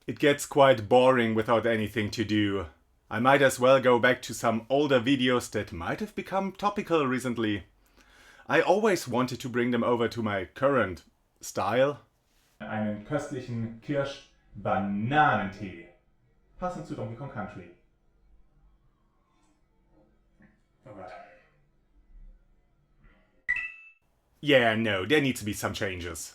It gets quite boring without anything to do. I might as well go back to some older videos that might have become topical recently. I always wanted to bring them over to my current style. Einen köstlichen Kirsch-Bananentee. Passend zu Donkey Kong Country. Alright. Yeah, no, there needs to be some changes.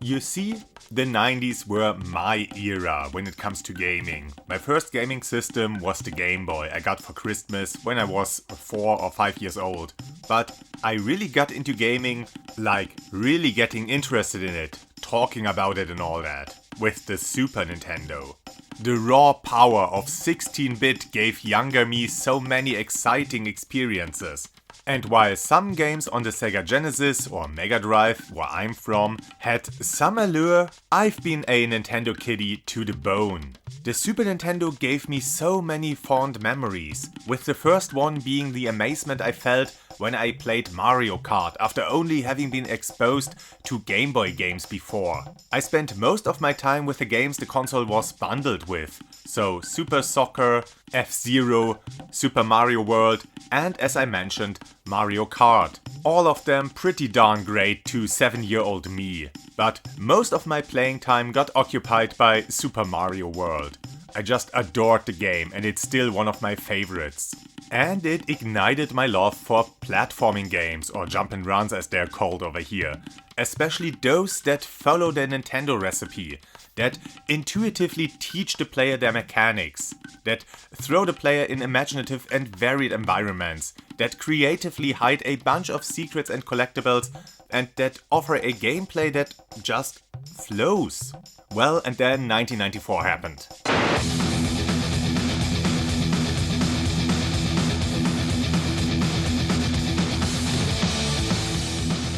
You see, the 90s were my era when it comes to gaming. My first gaming system was the Game Boy I got for Christmas when I was 4 or 5 years old. But I really got into gaming, like really getting interested in it, talking about it and all that, with the Super Nintendo. The raw power of 16-bit gave younger me so many exciting experiences. And while some games on the Sega Genesis or Mega Drive, where I'm from, had some allure, I've been a Nintendo kiddie to the bone. The Super Nintendo gave me so many fond memories, with the first one being the amazement I felt when I played Mario Kart after only having been exposed to Game Boy games before. I spent most of my time with the games the console was bundled with, so Super Soccer, F-Zero, Super Mario World, and as I mentioned, Mario Kart. All of them pretty darn great to 7-year-old me. But most of my playing time got occupied by Super Mario World. I just adored the game and it's still one of my favorites. And it ignited my love for platforming games, or jump and runs as they're called over here. Especially those that follow the Nintendo recipe, that intuitively teach the player their mechanics, that throw the player in imaginative and varied environments, that creatively hide a bunch of secrets and collectibles, and that offer a gameplay that just flows. Well, and then 1994 happened.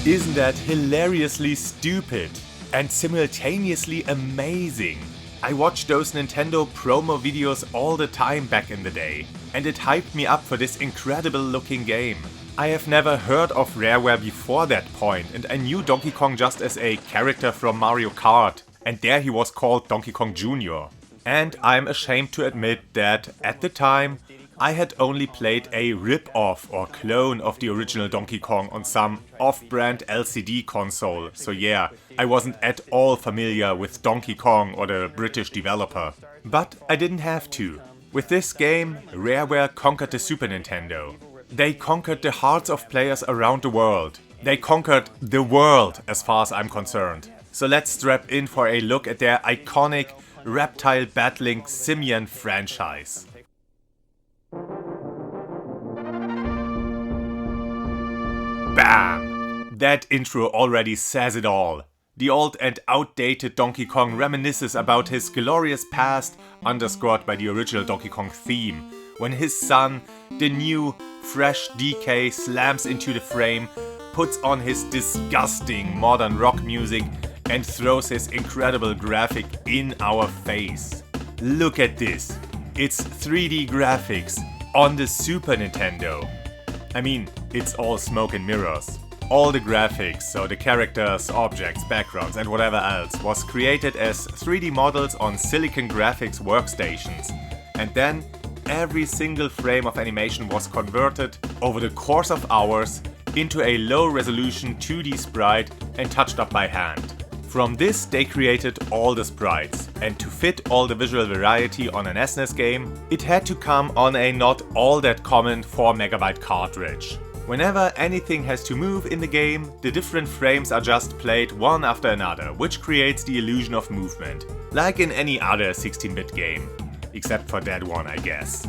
Isn't that hilariously stupid and simultaneously amazing? I watched those Nintendo promo videos all the time back in the day, and it hyped me up for this incredible looking game. I have never heard of Rareware before that point, and I knew Donkey Kong just as a character from Mario Kart, and there he was called Donkey Kong Jr. And I'm ashamed to admit that at the time, I had only played a rip-off or clone of the original Donkey Kong on some off-brand LCD console, so yeah, I wasn't at all familiar with Donkey Kong or the British developer. But I didn't have to. With this game, Rareware conquered the Super Nintendo. They conquered the hearts of players around the world. They conquered the world as far as I'm concerned. So let's strap in for a look at their iconic reptile-battling simian franchise. Bam! That intro already says it all. The old and outdated Donkey Kong reminisces about his glorious past, underscored by the original Donkey Kong theme, when his son, the new, fresh DK, slams into the frame, puts on his disgusting modern rock music, and throws his incredible graphic in our face. Look at this. It's 3D graphics on the Super Nintendo. I mean, it's all smoke and mirrors. All the graphics, so the characters, objects, backgrounds and whatever else, was created as 3D models on Silicon Graphics workstations. And then every single frame of animation was converted over the course of hours into a low-resolution 2D sprite and touched up by hand. From this they created all the sprites, and to fit all the visual variety on an SNES game, it had to come on a not all that common 4MB cartridge. Whenever anything has to move in the game, the different frames are just played one after another, which creates the illusion of movement, like in any other 16-bit game. Except for that one, I guess.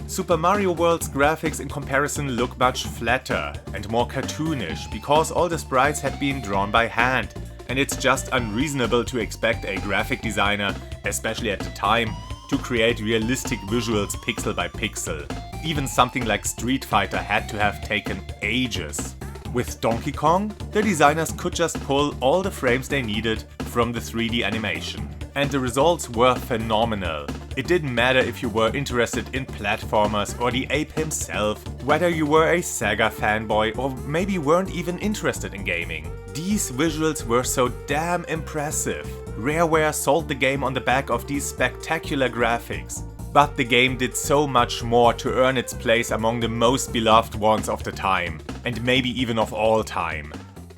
Super Mario World's graphics in comparison look much flatter and more cartoonish because all the sprites had been drawn by hand, and it's just unreasonable to expect a graphic designer, especially at the time, to create realistic visuals pixel by pixel. Even something like Street Fighter had to have taken ages. With Donkey Kong, the designers could just pull all the frames they needed from the 3D animation. And the results were phenomenal. It didn't matter if you were interested in platformers or the ape himself, whether you were a Sega fanboy or maybe weren't even interested in gaming. These visuals were so damn impressive. Rareware sold the game on the back of these spectacular graphics. But the game did so much more to earn its place among the most beloved ones of the time, and maybe even of all time.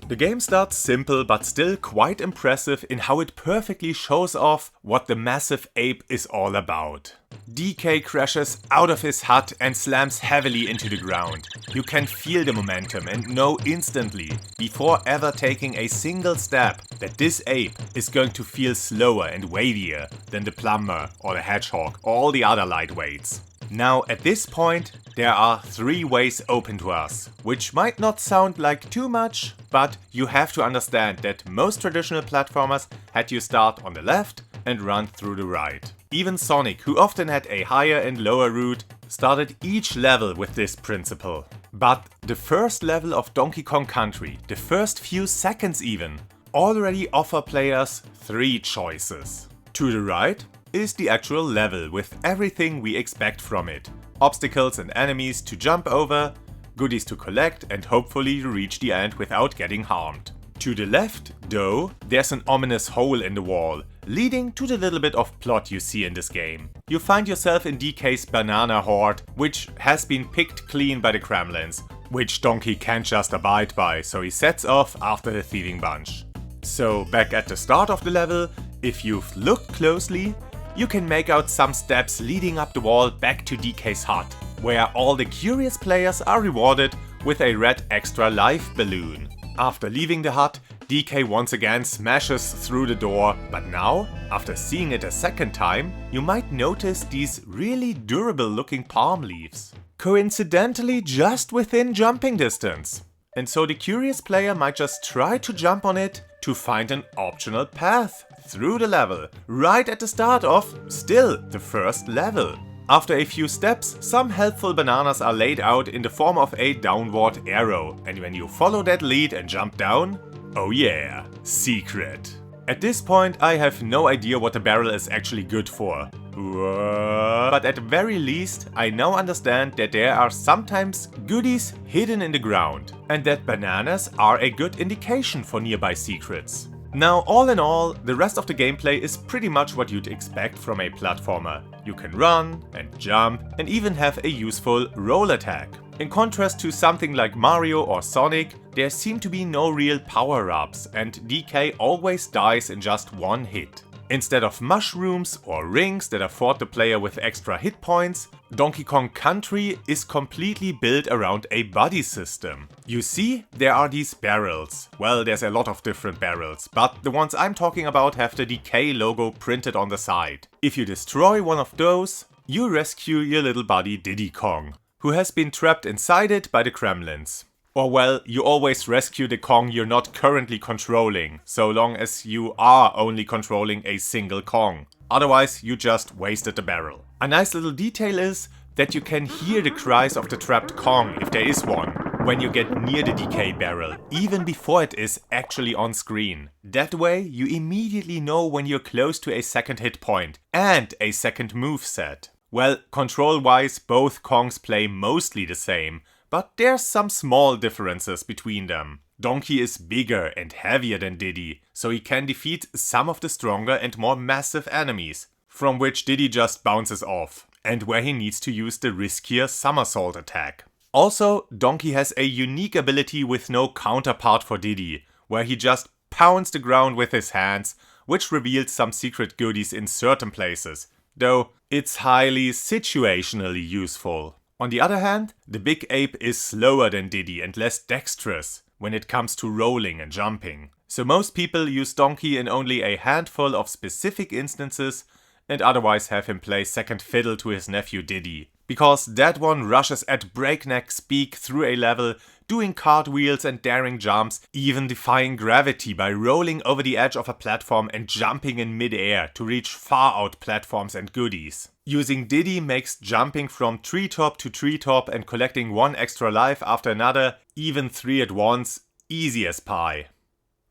The game starts simple but still quite impressive in how it perfectly shows off what the massive ape is all about. DK crashes out of his hut and slams heavily into the ground. You can feel the momentum and know instantly, before ever taking a single step, that this ape is going to feel slower and weightier than the plumber or the hedgehog or all the other lightweights. Now at this point there are 3 ways open to us, which might not sound like too much, but you have to understand that most traditional platformers had you start on the left and run through the right. Even Sonic, who often had a higher and lower route, started each level with this principle. But the first level of Donkey Kong Country, the first few seconds even, already offer players 3 choices. To the right is the actual level with everything we expect from it. Obstacles and enemies to jump over, goodies to collect and hopefully reach the end without getting harmed. To the left, though, there's an ominous hole in the wall, leading to the little bit of plot you see in this game. You find yourself in DK's banana hoard, which has been picked clean by the Kremlins, which Donkey can't just abide by, so he sets off after the thieving bunch. So back at the start of the level, if you've looked closely, you can make out some steps leading up the wall back to DK's hut, where all the curious players are rewarded with a red extra life balloon. After leaving the hut, DK once again smashes through the door, but now, after seeing it a second time, you might notice these really durable looking palm leaves. Coincidentally just within jumping distance. And so the curious player might just try to jump on it to find an optional path through the level, right at the start of, still, the first level. After a few steps, some helpful bananas are laid out in the form of a downward arrow, and when you follow that lead and jump down, oh yeah, secret. At this point I have no idea what the barrel is actually good for. But at the very least, I now understand that there are sometimes goodies hidden in the ground, and that bananas are a good indication for nearby secrets. Now, all in all, the rest of the gameplay is pretty much what you'd expect from a platformer. You can run and jump and even have a useful roll attack. In contrast to something like Mario or Sonic, there seem to be no real power-ups and DK always dies in just one hit. Instead of mushrooms or rings that afford the player with extra hit points, Donkey Kong Country is completely built around a buddy system. You see, there are these barrels. Well, there's a lot of different barrels, but the ones I'm talking about have the DK logo printed on the side. If you destroy one of those, you rescue your little buddy Diddy Kong, who has been trapped inside it by the Kremlins. Or well, you always rescue the Kong you're not currently controlling, so long as you are only controlling a single Kong. Otherwise, you just wasted the barrel. A nice little detail is that you can hear the cries of the trapped Kong, if there is one, when you get near the DK barrel, even before it is actually on screen. That way, you immediately know when you're close to a second hit point and a second moveset. Well, control-wise, both Kongs play mostly the same, but there's some small differences between them. Donkey is bigger and heavier than Diddy, so he can defeat some of the stronger and more massive enemies, from which Diddy just bounces off, and where he needs to use the riskier somersault attack. Also, Donkey has a unique ability with no counterpart for Diddy, where he just pounds the ground with his hands, which reveals some secret goodies in certain places, though it's highly situationally useful. On the other hand, the big ape is slower than Diddy and less dexterous when it comes to rolling and jumping. So most people use Donkey in only a handful of specific instances and otherwise have him play second fiddle to his nephew Diddy. Because that one rushes at breakneck speed through a level, doing cartwheels and daring jumps, even defying gravity by rolling over the edge of a platform and jumping in mid-air to reach far out platforms and goodies. Using Diddy makes jumping from treetop to treetop and collecting one extra life after another, even 3 at once, easy as pie.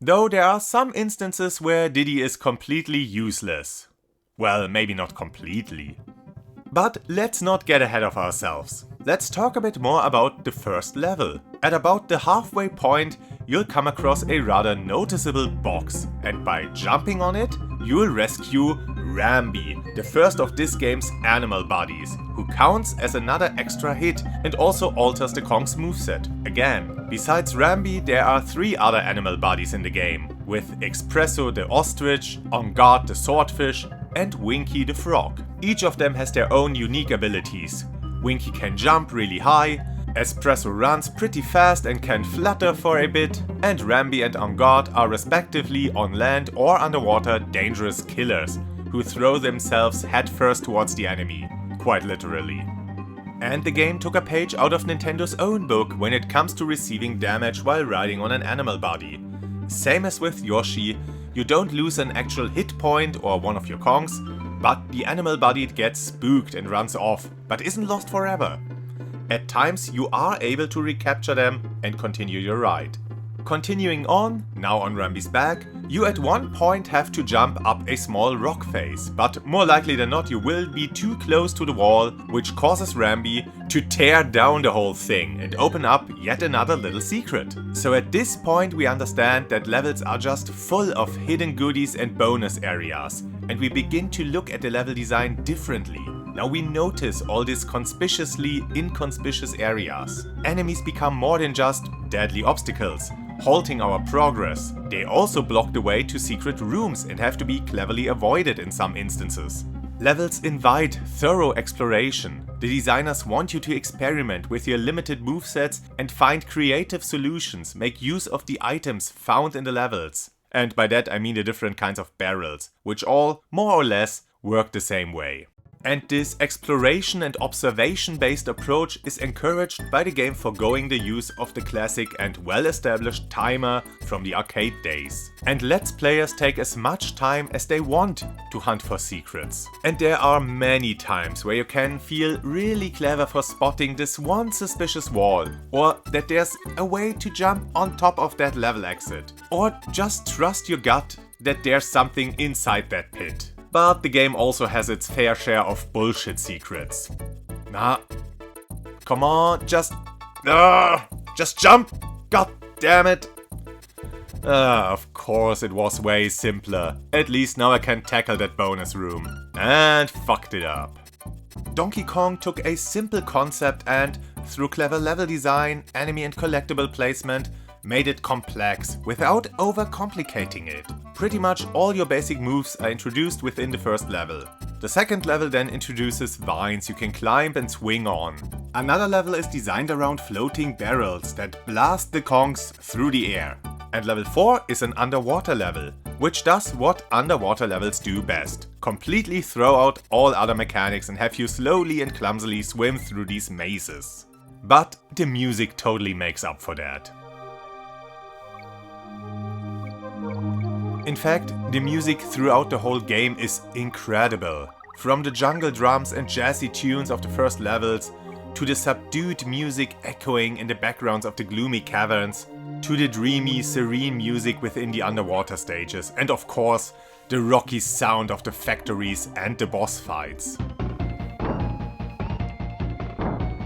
Though there are some instances where Diddy is completely useless. Well, maybe not completely. But let's not get ahead of ourselves. Let's talk a bit more about the first level. At about the halfway point, you'll come across a rather noticeable box, and by jumping on it, you'll rescue Rambi, the first of this game's animal bodies, who counts as another extra hit and also alters the Kong's moveset. Again, besides Rambi, there are 3 other animal bodies in the game, with Espresso the ostrich, On Guard the swordfish, and Winky the frog. Each of them has their own unique abilities. Winky can jump really high, Espresso runs pretty fast and can flutter for a bit, and Rambi and On Guard are respectively on land or underwater dangerous killers who throw themselves headfirst towards the enemy, quite literally. And the game took a page out of Nintendo's own book when it comes to receiving damage while riding on an animal body. Same as with Yoshi, you don't lose an actual hit point or one of your Kongs, but the animal body gets spooked and runs off, but isn't lost forever. At times you are able to recapture them and continue your ride. Continuing on, now on Rambi's back, you at one point have to jump up a small rock face, but more likely than not you will be too close to the wall, which causes Rambi to tear down the whole thing and open up yet another little secret. So at this point we understand that levels are just full of hidden goodies and bonus areas, and we begin to look at the level design differently. Now we notice all these conspicuously inconspicuous areas. Enemies become more than just deadly obstacles, halting our progress. They also block the way to secret rooms and have to be cleverly avoided in some instances. Levels invite thorough exploration. The designers want you to experiment with your limited movesets and find creative solutions, make use of the items found in the levels. And by that I mean the different kinds of barrels, which all, more or less, work the same way. And this exploration and observation based approach is encouraged by the game forgoing the use of the classic and well-established timer from the arcade days, and lets players take as much time as they want to hunt for secrets. And there are many times where you can feel really clever for spotting this one suspicious wall, or that there's a way to jump on top of that level exit, or just trust your gut that there's something inside that pit. But the game also has its fair share of bullshit secrets. Nah, come on, just jump! God damn it! Of course it was way simpler. At least now I can tackle that bonus room. And fucked it up. Donkey Kong took a simple concept and, through clever level design, enemy and collectible placement, made it complex without overcomplicating it. Pretty much all your basic moves are introduced within the first level. The second level then introduces vines you can climb and swing on. Another level is designed around floating barrels that blast the Kongs through the air. And level 4 is an underwater level, which does what underwater levels do best: completely throw out all other mechanics and have you slowly and clumsily swim through these mazes. But the music totally makes up for that. In fact, the music throughout the whole game is incredible. From the jungle drums and jazzy tunes of the first levels, to the subdued music echoing in the backgrounds of the gloomy caverns, to the dreamy, serene music within the underwater stages, and of course, the rocky sound of the factories and the boss fights.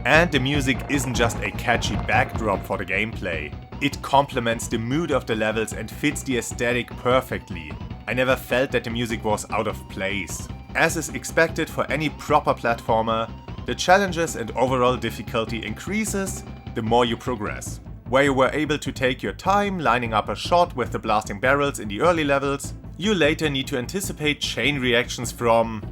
And the music isn't just a catchy backdrop for the gameplay. It complements the mood of the levels and fits the aesthetic perfectly. I never felt that the music was out of place. As is expected for any proper platformer, the challenges and overall difficulty increases the more you progress. Where you were able to take your time lining up a shot with the blasting barrels in the early levels, you later need to anticipate chain reactions from,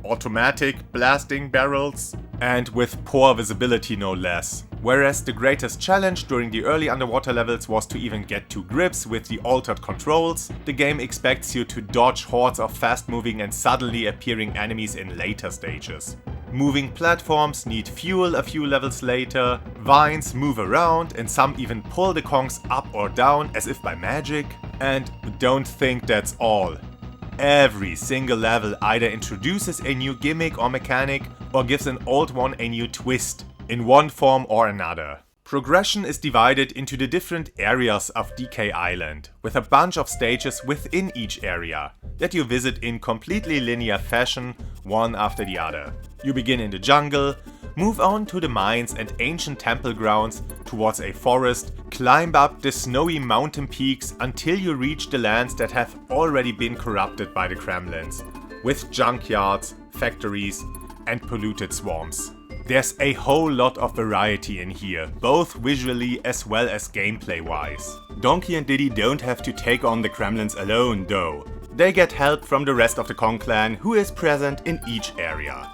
automatic blasting barrels, and with poor visibility no less. Whereas the greatest challenge during the early underwater levels was to even get to grips with the altered controls, the game expects you to dodge hordes of fast-moving and suddenly appearing enemies in later stages. Moving platforms need fuel a few levels later, vines move around and some even pull the Kongs up or down as if by magic. And don't think that's all. Every single level either introduces a new gimmick or mechanic or gives an old one a new twist, in one form or another. Progression is divided into the different areas of DK Island, with a bunch of stages within each area that you visit in completely linear fashion, one after the other. You begin in the jungle, Move on to the mines and ancient temple grounds towards a forest, climb up the snowy mountain peaks until you reach the lands that have already been corrupted by the Kremlins, with junkyards, factories, and polluted swamps. There's a whole lot of variety in here, both visually as well as gameplay wise. Donkey and Diddy don't have to take on the Kremlins alone though. They get help from the rest of the Kong clan who is present in each area.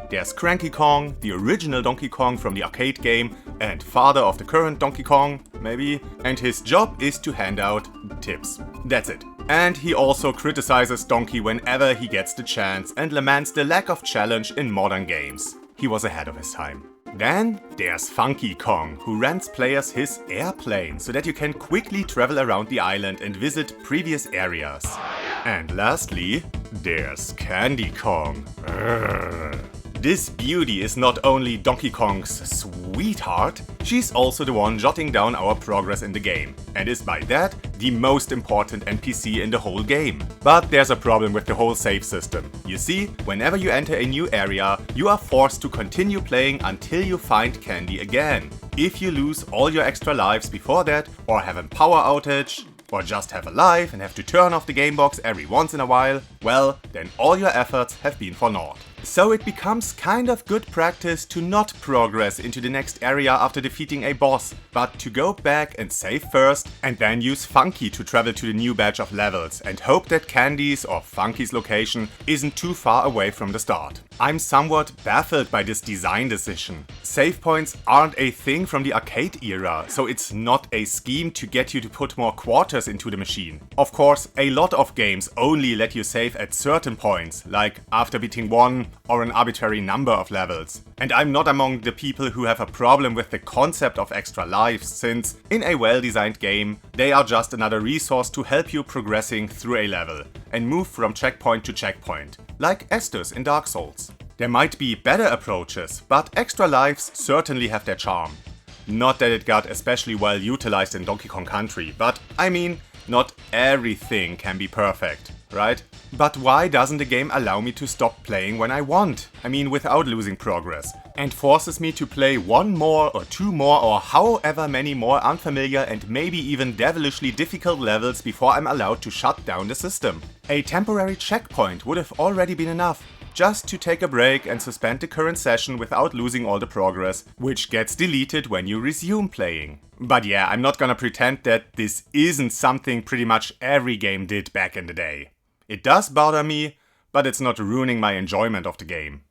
There's Cranky Kong, the original Donkey Kong from the arcade game and father of the current Donkey Kong, maybe, and his job is to hand out tips. That's it. And he also criticizes Donkey whenever he gets the chance and laments the lack of challenge in modern games. He was ahead of his time. Then there's Funky Kong, who rents players his airplane so that you can quickly travel around the island and visit previous areas. And lastly, there's Candy Kong. This beauty is not only Donkey Kong's sweetheart, she's also the one jotting down our progress in the game, and is by that the most important NPC in the whole game. But there's a problem with the whole save system. You see, whenever you enter a new area, you are forced to continue playing until you find Candy again. If you lose all your extra lives before that, or have a power outage, or just have a life and have to turn off the game box every once in a while, well, then all your efforts have been for naught. So it becomes kind of good practice to not progress into the next area after defeating a boss, but to go back and save first and then use Funky to travel to the new batch of levels and hope that Candy's or Funky's location isn't too far away from the start. I'm somewhat baffled by this design decision. Save points aren't a thing from the arcade era, so it's not a scheme to get you to put more quarters into the machine. Of course, a lot of games only let you save at certain points, like after beating one or an arbitrary number of levels. And I'm not among the people who have a problem with the concept of extra lives, since in a well-designed game, they are just another resource to help you progressing through a level and move from checkpoint to checkpoint, like Estus in Dark Souls. There might be better approaches, but extra lives certainly have their charm. Not that it got especially well utilized in Donkey Kong Country, but I mean, not everything can be perfect, right? But why doesn't the game allow me to stop playing when I want? I mean, without losing progress. And forces me to play one more or two more or however many more unfamiliar and maybe even devilishly difficult levels before I'm allowed to shut down the system. A temporary checkpoint would have already been enough, just to take a break and suspend the current session without losing all the progress, which gets deleted when you resume playing. But yeah, I'm not gonna pretend that this isn't something pretty much every game did back in the day. It does bother me, but it's not ruining my enjoyment of the game.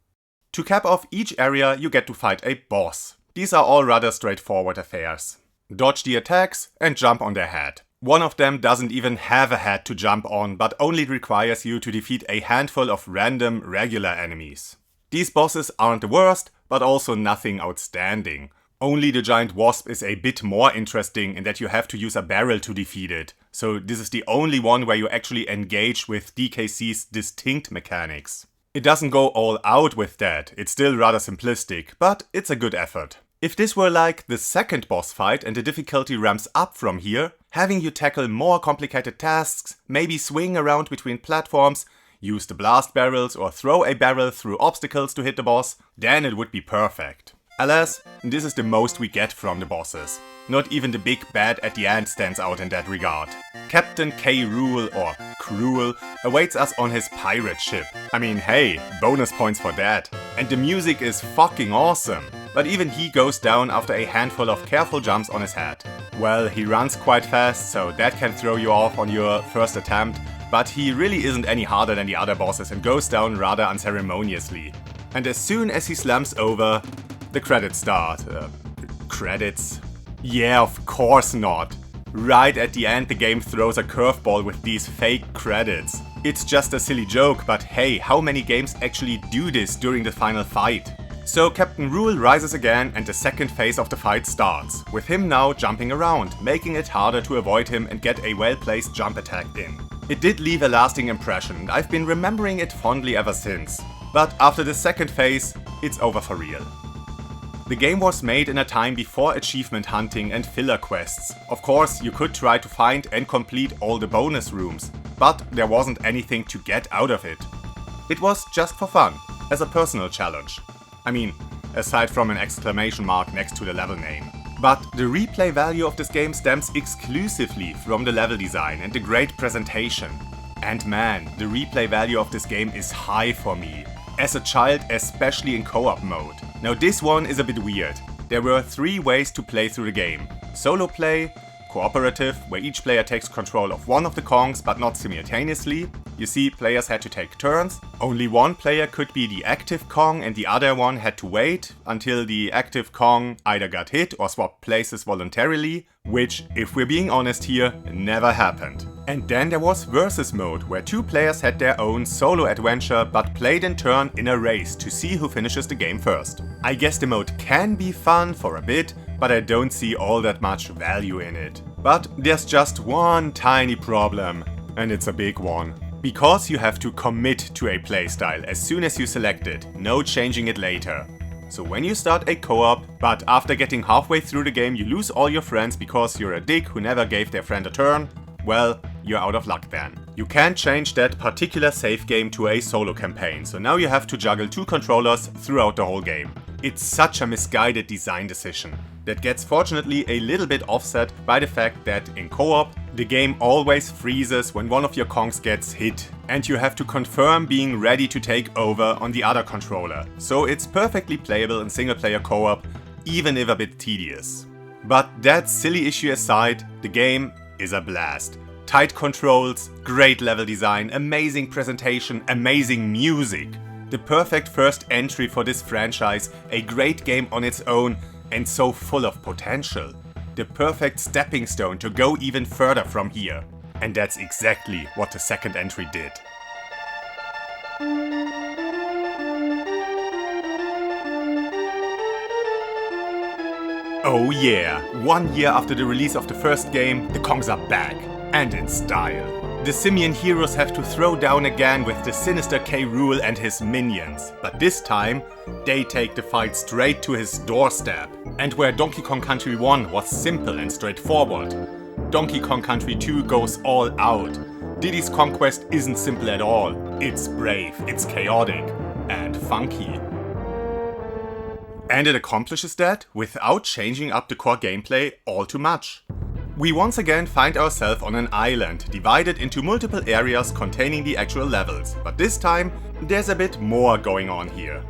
To cap off each area, you get to fight a boss. These are all rather straightforward affairs. Dodge the attacks and jump on their head. One of them doesn't even have a head to jump on, but only requires you to defeat a handful of random, regular enemies. These bosses aren't the worst, but also nothing outstanding. Only the giant wasp is a bit more interesting in that you have to use a barrel to defeat it, so this is the only one where you actually engage with DKC's distinct mechanics. It doesn't go all out with that, it's still rather simplistic, but it's a good effort. If this were like the second boss fight and the difficulty ramps up from here, having you tackle more complicated tasks, maybe swing around between platforms, use the blast barrels or throw a barrel through obstacles to hit the boss, then it would be perfect. Alas, this is the most we get from the bosses. Not even the big bad at the end stands out in that regard. Captain K. Rool, or Cruel, awaits us on his pirate ship. I mean, hey, bonus points for that. And the music is fucking awesome. But even he goes down after a handful of careful jumps on his head. Well, he runs quite fast, so that can throw you off on your first attempt, but he really isn't any harder than the other bosses and goes down rather unceremoniously. And as soon as he slams over, the credits start. Credits? Yeah, of course not. Right at the end the game throws a curveball with these fake credits. It's just a silly joke, but hey, how many games actually do this during the final fight? So Captain Rool rises again and the second phase of the fight starts, with him now jumping around, making it harder to avoid him and get a well-placed jump attack in. It did leave a lasting impression and I've been remembering it fondly ever since. But after the second phase, it's over for real. The game was made in a time before achievement hunting and filler quests. Of course, you could try to find and complete all the bonus rooms, but there wasn't anything to get out of it. It was just for fun, as a personal challenge. I mean, aside from an exclamation mark next to the level name. But the replay value of this game stems exclusively from the level design and the great presentation. And man, the replay value of this game is high for me. As a child, especially in co-op mode. Now this one is a bit weird. There were 3 ways to play through the game. Solo play, cooperative, where each player takes control of one of the Kongs but not simultaneously. You see, players had to take turns. Only one player could be the active Kong and the other one had to wait until the active Kong either got hit or swapped places voluntarily, which, if we're being honest here, never happened. And then there was versus mode, where 2 players had their own solo adventure but played in turn in a race to see who finishes the game first. I guess the mode can be fun for a bit, but I don't see all that much value in it. But there's just one tiny problem, and it's a big one. Because you have to commit to a playstyle as soon as you select it, no changing it later. So when you start a co-op, but after getting halfway through the game you lose all your friends because you're a dick who never gave their friend a turn, well, you're out of luck then. You can't change that particular save game to a solo campaign, so now you have to juggle 2 controllers throughout the whole game. It's such a misguided design decision that gets fortunately a little bit offset by the fact that in co-op, the game always freezes when one of your Kongs gets hit, and you have to confirm being ready to take over on the other controller. So it's perfectly playable in single player co-op, even if a bit tedious. But that silly issue aside, the game is a blast. Tight controls, great level design, amazing presentation, amazing music. The perfect first entry for this franchise, a great game on its own and so full of potential. The perfect stepping stone to go even further from here. And that's exactly what the second entry did. Oh yeah, 1 year after the release of the first game, the Kongs are back, and in style. The simian heroes have to throw down again with the sinister K. Rool and his minions, but this time they take the fight straight to his doorstep. And where Donkey Kong Country 1 was simple and straightforward, Donkey Kong Country 2 goes all out. Diddy's conquest isn't simple at all, it's brave, it's chaotic, and funky. And it accomplishes that without changing up the core gameplay all too much. We once again find ourselves on an island, divided into multiple areas containing the actual levels, but this time there's a bit more going on here.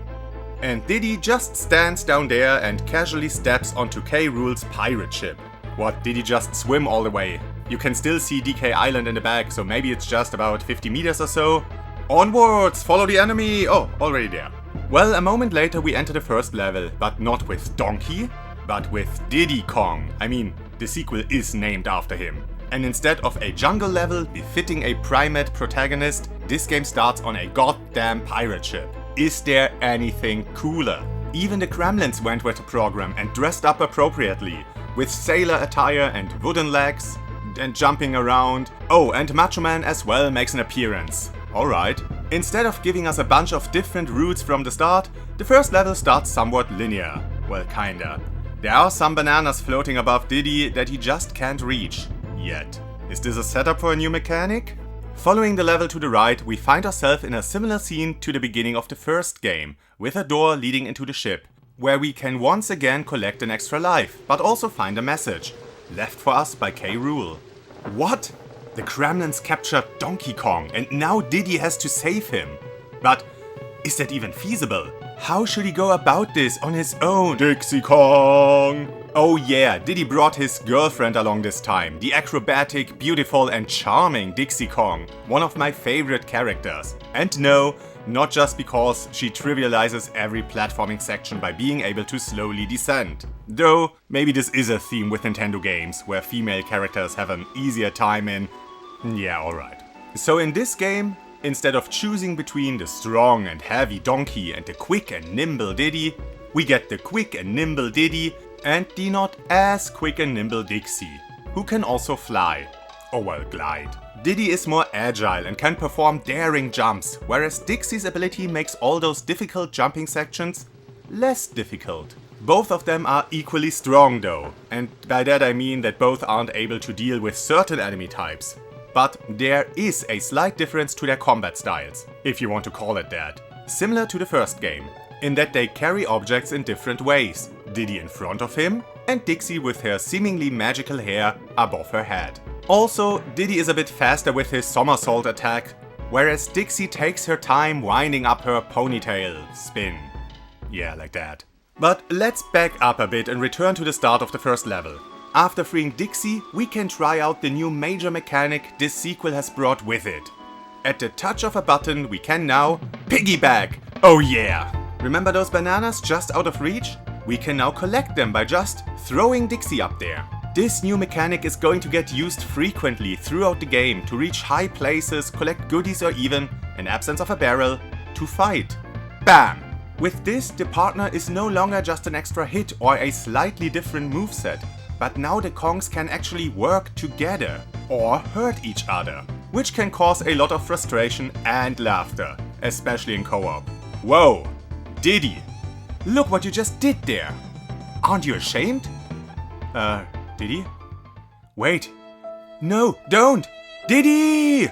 And Diddy just stands down there and casually steps onto K. Rool's pirate ship. What, did he just swim all the way? You can still see DK Island in the back, so maybe it's just about 50 meters or so. Onwards, follow the enemy! Oh, already there. Well, a moment later we enter the first level, but not with Donkey, but with Diddy Kong. I mean, the sequel is named after him. And instead of a jungle level befitting a primate protagonist, this game starts on a goddamn pirate ship. Is there anything cooler? Even the Gremlins went with the program and dressed up appropriately, with sailor attire and wooden legs, and jumping around. Oh, and Macho Man as well makes an appearance. Alright. Instead of giving us a bunch of different routes from the start, the first level starts somewhat linear. Well, kinda. There are some bananas floating above Diddy that he just can't reach. Yet. Is this a setup for a new mechanic? Following the level to the right, we find ourselves in a similar scene to the beginning of the first game, with a door leading into the ship, where we can once again collect an extra life, but also find a message, left for us by K. Rool. What? The Gremlins captured Donkey Kong and now Diddy has to save him. But is that even feasible? How should he go about this on his own? Dixie Kong! Oh yeah, Diddy brought his girlfriend along this time, the acrobatic, beautiful and charming Dixie Kong, one of my favorite characters. And no, not just because she trivializes every platforming section by being able to slowly descend. Though, maybe this is a theme with Nintendo games, where female characters have an easier time in... Yeah, alright. So in this game, instead of choosing between the strong and heavy Donkey and the quick and nimble Diddy, we get the quick and nimble Diddy and the not as quick and nimble Dixie, who can also fly. Or well, glide. Diddy is more agile and can perform daring jumps, whereas Dixie's ability makes all those difficult jumping sections less difficult. Both of them are equally strong though, and by that I mean that both aren't able to deal with certain enemy types. But there is a slight difference to their combat styles, if you want to call it that. Similar to the first game. in that they carry objects in different ways, Diddy in front of him and Dixie with her seemingly magical hair above her head. Also, Diddy is a bit faster with his somersault attack, whereas Dixie takes her time winding up her ponytail spin. Yeah, like that. But let's back up a bit and return to the start of the first level. After freeing Dixie, we can try out the new major mechanic this sequel has brought with it. At the touch of a button, we can now piggyback! Oh yeah! Remember those bananas just out of reach? We can now collect them by just throwing Dixie up there. This new mechanic is going to get used frequently throughout the game to reach high places, collect goodies or even, in absence of a barrel, to fight. Bam! With this, the partner is no longer just an extra hit or a slightly different moveset, but now the Kongs can actually work together or hurt each other, which can cause a lot of frustration and laughter, especially in co-op. Whoa! Diddy! Look what you just did there! Aren't you ashamed? Diddy? Wait! No, don't! Diddy!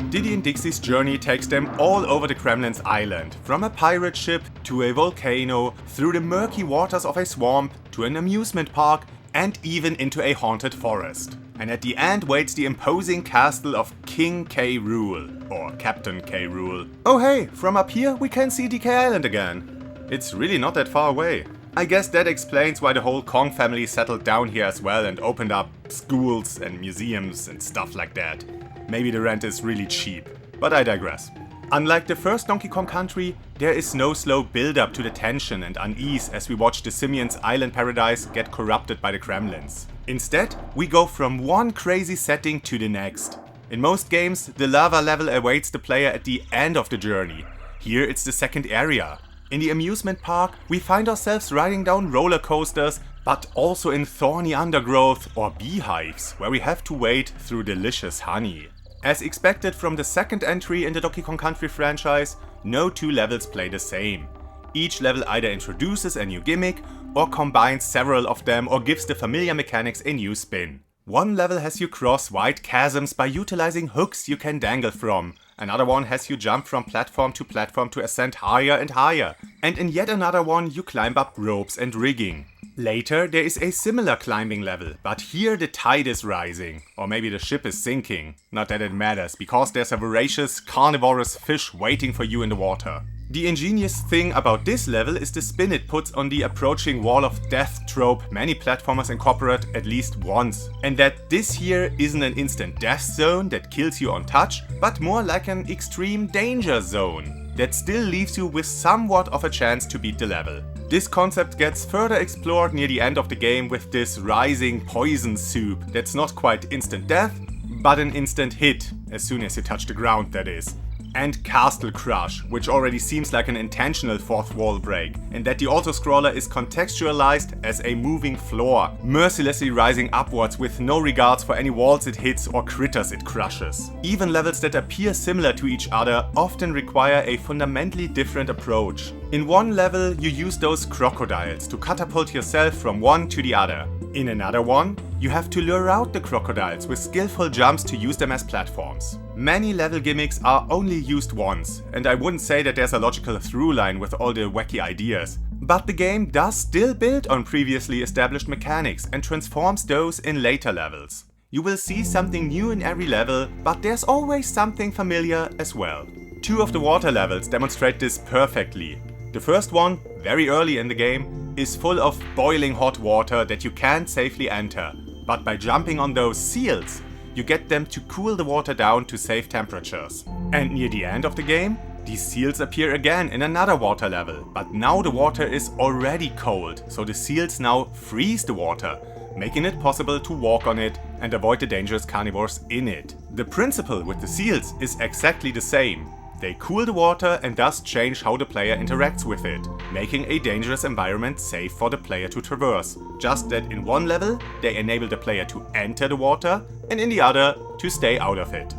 Diddy and Dixie's journey takes them all over the Kremlin's island, from a pirate ship to a volcano, through the murky waters of a swamp, to an amusement park, and even into a haunted forest. And at the end waits the imposing castle of King K. Rool, or Captain K. Rool. Oh hey, from up here we can see DK Island again. It's really not that far away. I guess that explains why the whole Kong family settled down here as well and opened up schools and museums and stuff like that. Maybe the rent is really cheap, but I digress. Unlike the first Donkey Kong Country, there is no slow build-up to the tension and unease as we watch the Simians' island paradise get corrupted by the Kremlins. Instead, we go from one crazy setting to the next. In most games, the lava level awaits the player at the end of the journey. Here it's the second area. In the amusement park, we find ourselves riding down roller coasters, but also in thorny undergrowth or beehives, where we have to wade through delicious honey. As expected from the second entry in the Donkey Kong Country franchise, no two levels play the same. Each level either introduces a new gimmick, or combines several of them, or gives the familiar mechanics a new spin. One level has you cross wide chasms by utilizing hooks you can dangle from. Another one has you jump from platform to ascend higher and higher. And in yet another one you climb up ropes and rigging. Later there is a similar climbing level, but here the tide is rising. Or maybe the ship is sinking. Not that it matters, because there's a voracious, carnivorous fish waiting for you in the water. The ingenious thing about this level is the spin it puts on the approaching wall of death trope many platformers incorporate at least once. And that this here isn't an instant death zone that kills you on touch, but more like an extreme danger zone that still leaves you with somewhat of a chance to beat the level. This concept gets further explored near the end of the game with this rising poison soup that's not quite instant death, but an instant hit, as soon as you touch the ground, that is. And Castle Crush, which already seems like an intentional fourth wall break, and that the auto-scroller is contextualized as a moving floor, mercilessly rising upwards with no regards for any walls it hits or critters it crushes. Even levels that appear similar to each other often require a fundamentally different approach. In one level, you use those crocodiles to catapult yourself from one to the other. In another one, you have to lure out the crocodiles with skillful jumps to use them as platforms. Many level gimmicks are only used once, and I wouldn't say that there's a logical through line with all the wacky ideas. But the game does still build on previously established mechanics and transforms those in later levels. You will see something new in every level, but there's always something familiar as well. Two of the water levels demonstrate this perfectly. The first one, very early in the game, is full of boiling hot water that you can't safely enter, but by jumping on those seals, you get them to cool the water down to safe temperatures. And near the end of the game, these seals appear again in another water level, but now the water is already cold, so the seals now freeze the water, making it possible to walk on it and avoid the dangerous carnivores in it. The principle with the seals is exactly the same. They cool the water and thus change how the player interacts with it, making a dangerous environment safe for the player to traverse. Just that in one level, they enable the player to enter the water, and in the other, to stay out of it.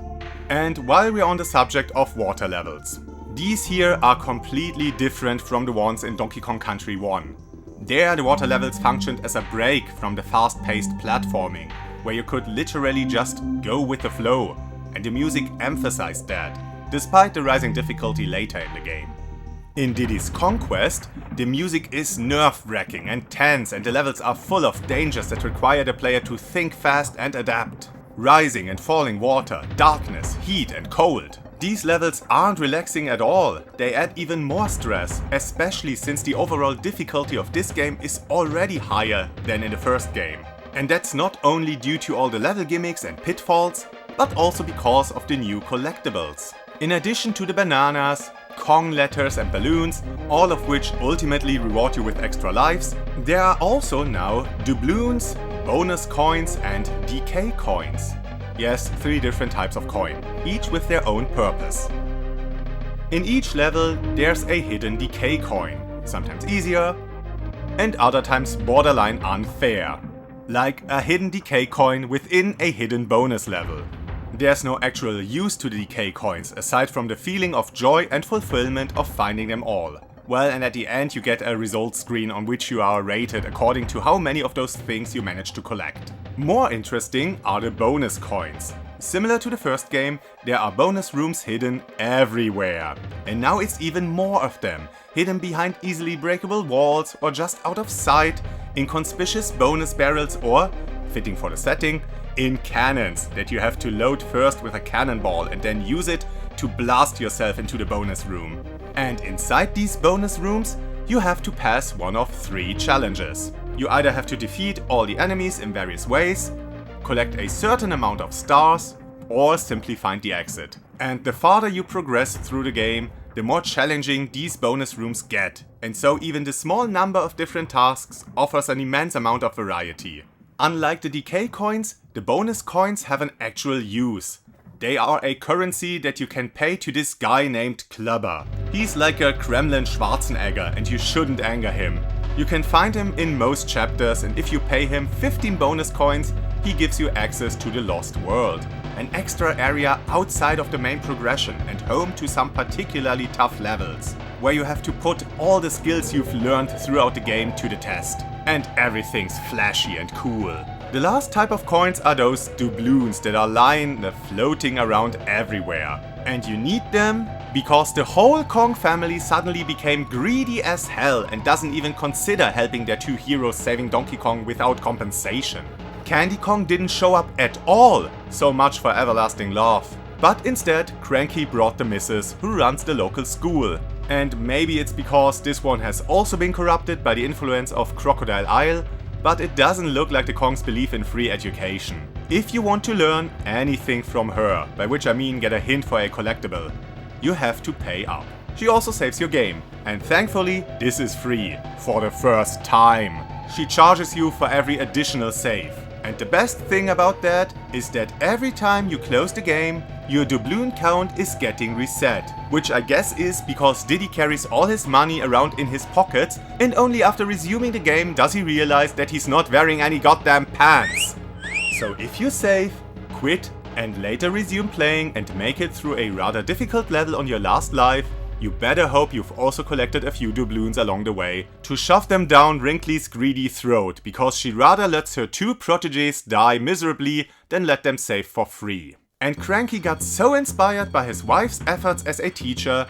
And while we're on the subject of water levels, these here are completely different from the ones in Donkey Kong Country 1. There, the water levels functioned as a break from the fast-paced platforming, where you could literally just go with the flow, and the music emphasized that, despite the rising difficulty later in the game. In Diddy's Conquest, the music is nerve-wracking and tense, and the levels are full of dangers that require the player to think fast and adapt. Rising and falling water, darkness, heat and cold. These levels aren't relaxing at all, they add even more stress, especially since the overall difficulty of this game is already higher than in the first game. And that's not only due to all the level gimmicks and pitfalls, but also because of the new collectibles. In addition to the bananas, Kong letters and balloons, all of which ultimately reward you with extra lives, there are also now doubloons, bonus coins and decay coins. Yes, 3 different types of coin, each with their own purpose. In each level there's a hidden decay coin, sometimes easier and other times borderline unfair. Like a hidden decay coin within a hidden bonus level. There's no actual use to the decay coins, aside from the feeling of joy and fulfillment of finding them all. Well, and at the end you get a results screen on which you are rated according to how many of those things you managed to collect. More interesting are the bonus coins. Similar to the first game, there are bonus rooms hidden everywhere. And now it's even more of them, hidden behind easily breakable walls or just out of sight, in conspicuous bonus barrels or, fitting for the setting, in cannons that you have to load first with a cannonball and then use it to blast yourself into the bonus room. And inside these bonus rooms, you have to pass one of 3 challenges. You either have to defeat all the enemies in various ways, collect a certain amount of stars, or simply find the exit. And the farther you progress through the game, the more challenging these bonus rooms get, and so even the small number of different tasks offers an immense amount of variety. Unlike the decay coins, the bonus coins have an actual use. They are a currency that you can pay to this guy named Clubber. He's like a Kremlin Schwarzenegger and you shouldn't anger him. You can find him in most chapters, and if you pay him 15 bonus coins, he gives you access to the Lost World, an extra area outside of the main progression and home to some particularly tough levels, where you have to put all the skills you've learned throughout the game to the test. And everything's flashy and cool. The last type of coins are those doubloons that are lying floating around everywhere. And you need them because the whole Kong family suddenly became greedy as hell and doesn't even consider helping their 2 heroes saving Donkey Kong without compensation. Candy Kong didn't show up at all, so much for everlasting love. But instead, Cranky brought the missus who runs the local school. And maybe it's because this one has also been corrupted by the influence of Crocodile Isle, but it doesn't look like the Kongs believe in free education. If you want to learn anything from her, by which I mean get a hint for a collectible, you have to pay up. She also saves your game, and thankfully this is free, for the first time. She charges you for every additional save. And the best thing about that is that every time you close the game, your doubloon count is getting reset. Which I guess is because Diddy carries all his money around in his pockets and only after resuming the game does he realize that he's not wearing any goddamn pants. So if you save, quit and later resume playing and make it through a rather difficult level on your last life, you better hope you've also collected a few doubloons along the way to shove them down Wrinkly's greedy throat, because she rather lets her 2 protégés die miserably than let them save for free. And Cranky got so inspired by his wife's efforts as a teacher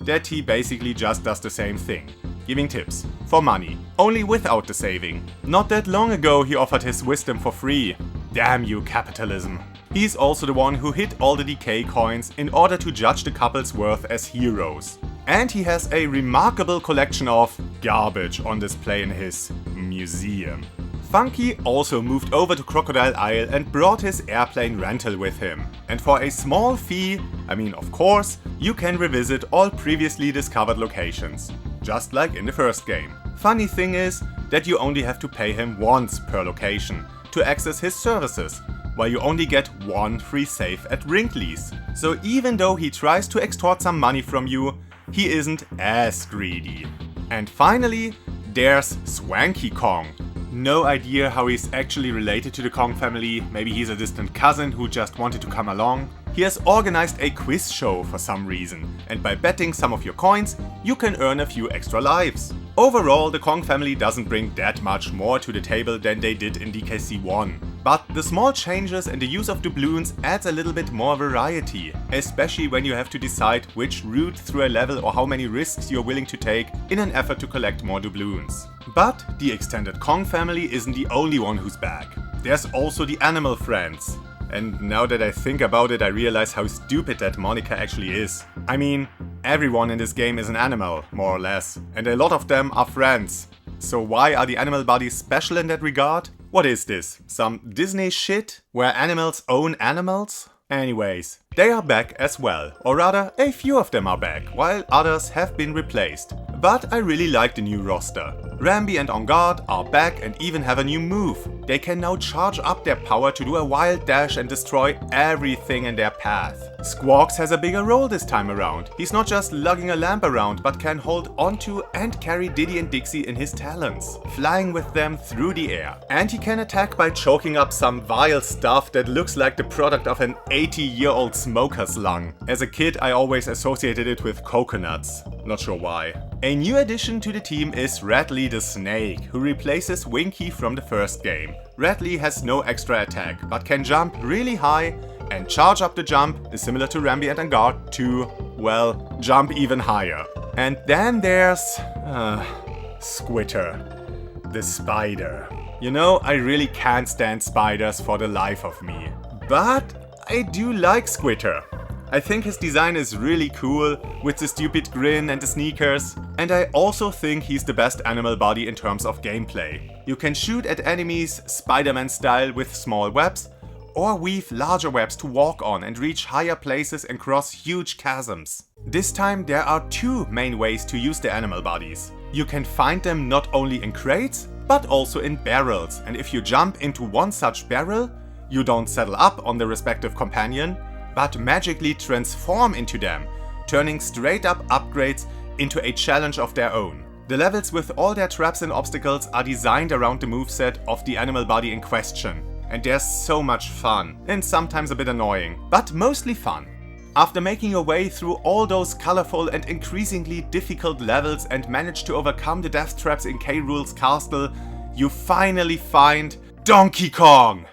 that he basically just does the same thing, giving tips for money, only without the saving. Not that long ago he offered his wisdom for free. Damn you, capitalism. He's also the one who hid all the decay coins in order to judge the couple's worth as heroes. And he has a remarkable collection of garbage on display in his museum. Funky also moved over to Crocodile Isle and brought his airplane rental with him. And for a small fee, I mean of course, you can revisit all previously discovered locations, just like in the first game. Funny thing is that you only have to pay him once per location to access his services, while you only get 1 free save at Wrinkly's. So even though he tries to extort some money from you, he isn't as greedy. And finally, there's Swanky Kong. No idea how he's actually related to the Kong family, maybe he's a distant cousin who just wanted to come along. He has organized a quiz show for some reason, and by betting some of your coins, you can earn a few extra lives. Overall, the Kong family doesn't bring that much more to the table than they did in DKC 1. But the small changes and the use of doubloons adds a little bit more variety, especially when you have to decide which route through a level or how many risks you're willing to take in an effort to collect more doubloons. But the extended Kong family isn't the only one who's back. There's also the animal friends. And now that I think about it, I realize how stupid that moniker actually is. I mean, everyone in this game is an animal, more or less, and a lot of them are friends. So why are the animal buddies special in that regard? What is this? Some Disney shit? Where animals own animals? Anyways, they are back as well, or rather, a few of them are back, while others have been replaced. But I really like the new roster. Rambi and On Guard are back and even have a new move. They can now charge up their power to do a wild dash and destroy everything in their path. Squawks has a bigger role this time around. He's not just lugging a lamp around, but can hold onto and carry Diddy and Dixie in his talons, flying with them through the air. And he can attack by choking up some vile stuff that looks like the product of an 80-year-old smoker's lung. As a kid, I always associated it with coconuts. Not sure why. A new addition to the team is Laylee the Snake, who replaces Winky from the first game. Laylee has no extra attack, but can jump really high, and charge up the jump is similar to Rambi and Angard to, well, jump even higher. And then there's Squitter, the spider. You know, I really can't stand spiders for the life of me. But I do like Squitter. I think his design is really cool, with the stupid grin and the sneakers. And I also think he's the best animal body in terms of gameplay. You can shoot at enemies Spiderman style with small webs, or weave larger webs to walk on and reach higher places and cross huge chasms. This time there are two main ways to use the animal bodies. You can find them not only in crates, but also in barrels, and if you jump into one such barrel, you don't settle up on the respective companion, but magically transform into them, turning straight up upgrades into a challenge of their own. The levels with all their traps and obstacles are designed around the moveset of the animal body in question, and they're so much fun, and sometimes a bit annoying, but mostly fun. After making your way through all those colorful and increasingly difficult levels and manage to overcome the death traps in K. Rool's castle, you finally find Donkey Kong!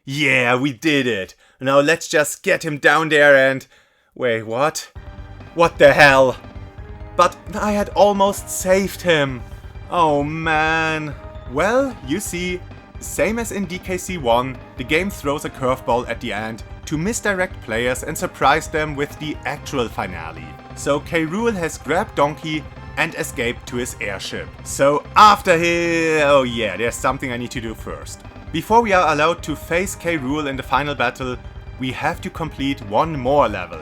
Yeah, we did it! Now let's just get him down there and... Wait, what? What the hell? But I had almost saved him. Oh man. Well, you see, same as in DKC 1, the game throws a curveball at the end to misdirect players and surprise them with the actual finale. So K. Rool has grabbed Donkey and escaped to his airship. So after him... Oh yeah, there's something I need to do first. Before we are allowed to face K. Rool in the final battle, we have to complete one more level.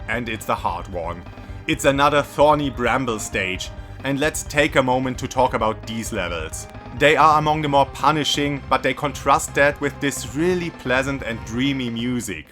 And it's the hard one. It's another thorny bramble stage, and let's take a moment to talk about these levels. They are among the more punishing, but they contrast that with this really pleasant and dreamy music.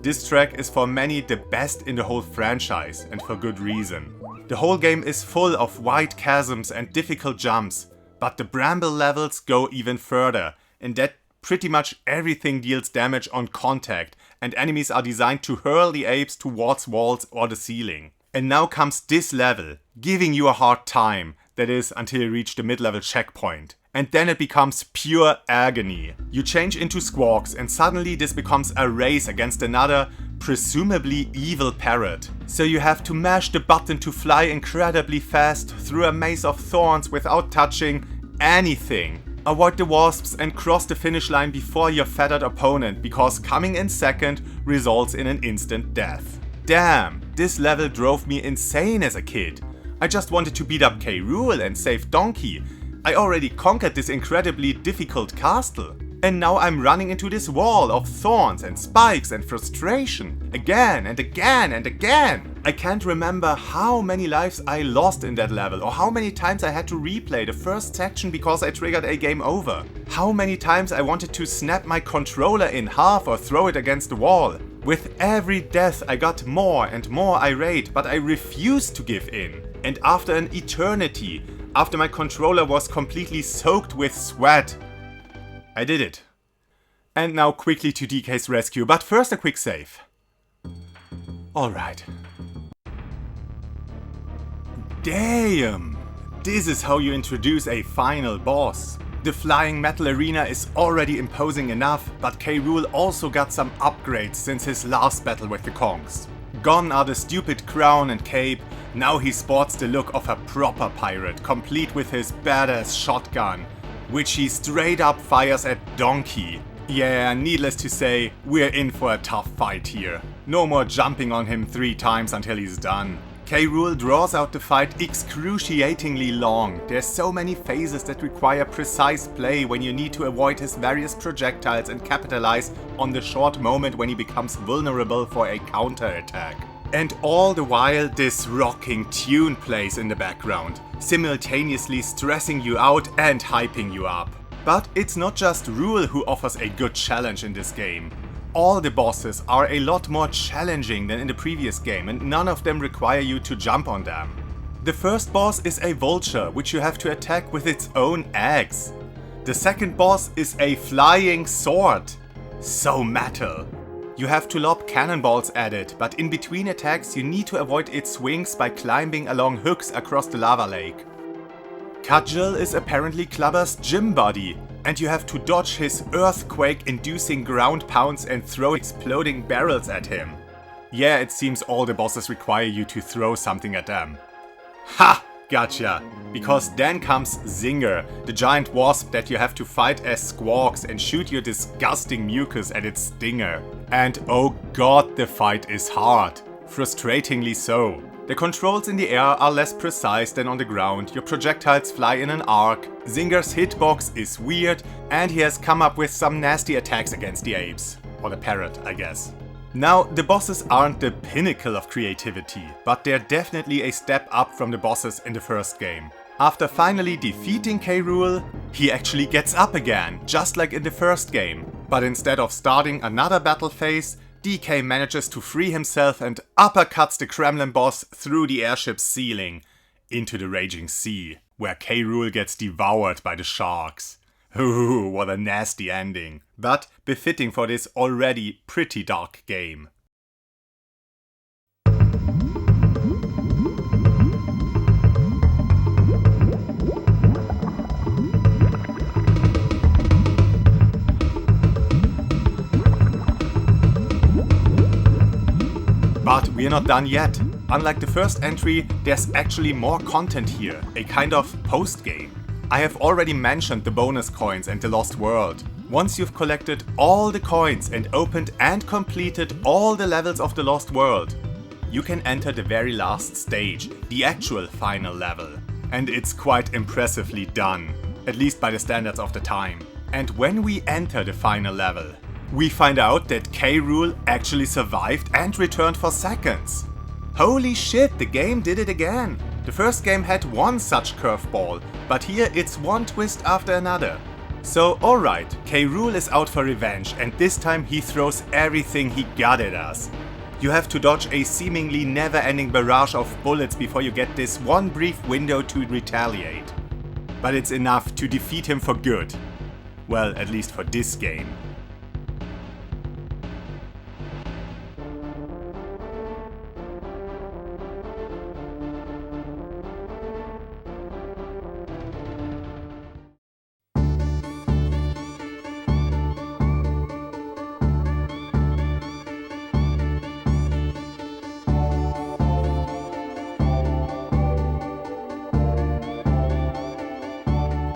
This track is for many the best in the whole franchise, and for good reason. The whole game is full of wide chasms and difficult jumps, but the bramble levels go even further, in that pretty much everything deals damage on contact, and enemies are designed to hurl the apes towards walls or the ceiling. And now comes this level, giving you a hard time, that is, until you reach the mid-level checkpoint. And then it becomes pure agony. You change into Squawks, and suddenly this becomes a race against another, presumably evil parrot. So you have to mash the button to fly incredibly fast through a maze of thorns without touching anything. Avoid the wasps and cross the finish line before your feathered opponent, because coming in second results in an instant death. Damn, this level drove me insane as a kid. I just wanted to beat up K. Rool and save Donkey. I already conquered this incredibly difficult castle. And now I'm running into this wall of thorns and spikes and frustration. Again and again and again. I can't remember how many lives I lost in that level, or how many times I had to replay the first section because I triggered a game over. How many times I wanted to snap my controller in half or throw it against the wall. With every death I got more and more irate, but I refused to give in. And after an eternity, after my controller was completely soaked with sweat, I did it. And now quickly to DK's rescue, but first a quick save. Alright. Damn! This is how you introduce a final boss. The flying metal arena is already imposing enough, but K. Rool also got some upgrades since his last battle with the Kongs. Gone are the stupid crown and cape, now he sports the look of a proper pirate, complete with his badass shotgun, which he straight up fires at Donkey. Yeah, needless to say, we're in for a tough fight here. No more jumping on him 3 times until he's done. K. Rool draws out the fight excruciatingly long. There's so many phases that require precise play when you need to avoid his various projectiles and capitalize on the short moment when he becomes vulnerable for a counterattack. And all the while this rocking tune plays in the background, simultaneously stressing you out and hyping you up. But it's not just Rool who offers a good challenge in this game. All the bosses are a lot more challenging than in the previous game, and none of them require you to jump on them. The first boss is a vulture, which you have to attack with its own eggs. The second boss is a flying sword. So metal. You have to lob cannonballs at it, but in between attacks you need to avoid its swings by climbing along hooks across the lava lake. Cudgel is apparently Clubber's gym buddy, and you have to dodge his earthquake-inducing ground pounds and throw exploding barrels at him. Yeah, it seems all the bosses require you to throw something at them. Ha! Gotcha! Because then comes Zinger, the giant wasp that you have to fight as squawks and shoot your disgusting mucus at its stinger. And oh god, the fight is hard. Frustratingly so. The controls in the air are less precise than on the ground, your projectiles fly in an arc, Zinger's hitbox is weird, and he has come up with some nasty attacks against the apes. Or the parrot, I guess. Now, the bosses aren't the pinnacle of creativity, but they're definitely a step up from the bosses in the first game. After finally defeating K. Rool, he actually gets up again, just like in the first game. But instead of starting another battle phase, DK manages to free himself and uppercuts the Kremlin boss through the airship's ceiling into the raging sea, where K. Rool gets devoured by the sharks. Ooh, what a nasty ending, but befitting for this already pretty dark game. But we're not done yet. Unlike the first entry, there's actually more content here, a kind of post-game. I have already mentioned the bonus coins and the Lost World. Once you've collected all the coins and opened and completed all the levels of the Lost World, you can enter the very last stage, the actual final level. And it's quite impressively done, at least by the standards of the time. And when we enter the final level, we find out that K. Rool actually survived and returned for seconds. Holy shit, the game did it again! The first game had one such curveball, but here it's one twist after another. So alright, K. Rool is out for revenge, and this time he throws everything he got at us. You have to dodge a seemingly never-ending barrage of bullets before you get this one brief window to retaliate. But it's enough to defeat him for good. Well, at least for this game.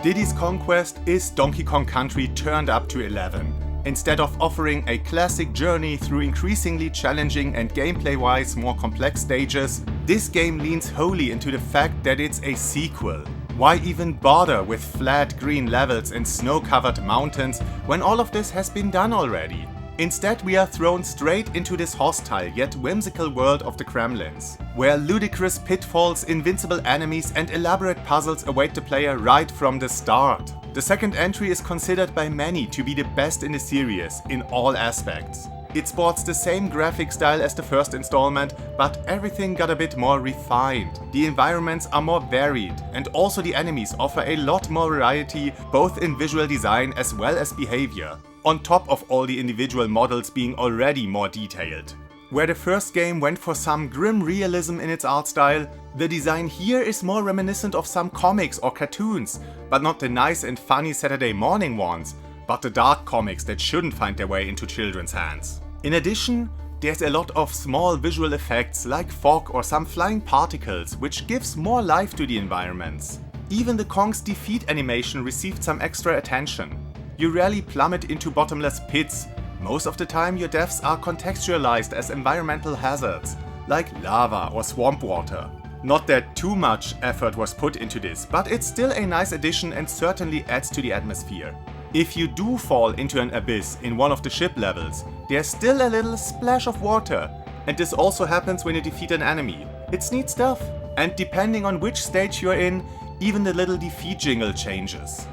Diddy's Conquest is Donkey Kong Country turned up to 11. Instead of offering a classic journey through increasingly challenging and gameplay-wise more complex stages, this game leans wholly into the fact that it's a sequel. Why even bother with flat green levels and snow-covered mountains when all of this has been done already? Instead, we are thrown straight into this hostile yet whimsical world of the Kremlins, where ludicrous pitfalls, invincible enemies and elaborate puzzles await the player right from the start. The second entry is considered by many to be the best in the series, in all aspects. It sports the same graphic style as the first installment, but everything got a bit more refined. The environments are more varied, and also the enemies offer a lot more variety, both in visual design as well as behavior, on top of all the individual models being already more detailed. Where the first game went for some grim realism in its art style, the design here is more reminiscent of some comics or cartoons, but not the nice and funny Saturday morning ones, but the dark comics that shouldn't find their way into children's hands. In addition, there's a lot of small visual effects like fog or some flying particles, which gives more life to the environments. Even the Kong's defeat animation received some extra attention. You rarely plummet into bottomless pits. Most of the time your deaths are contextualized as environmental hazards, like lava or swamp water. Not that too much effort was put into this, but it's still a nice addition and certainly adds to the atmosphere. If you do fall into an abyss in one of the ship levels, there's still a little splash of water, and this also happens when you defeat an enemy. It's neat stuff, and depending on which stage you're in, even the little defeat jingle changes.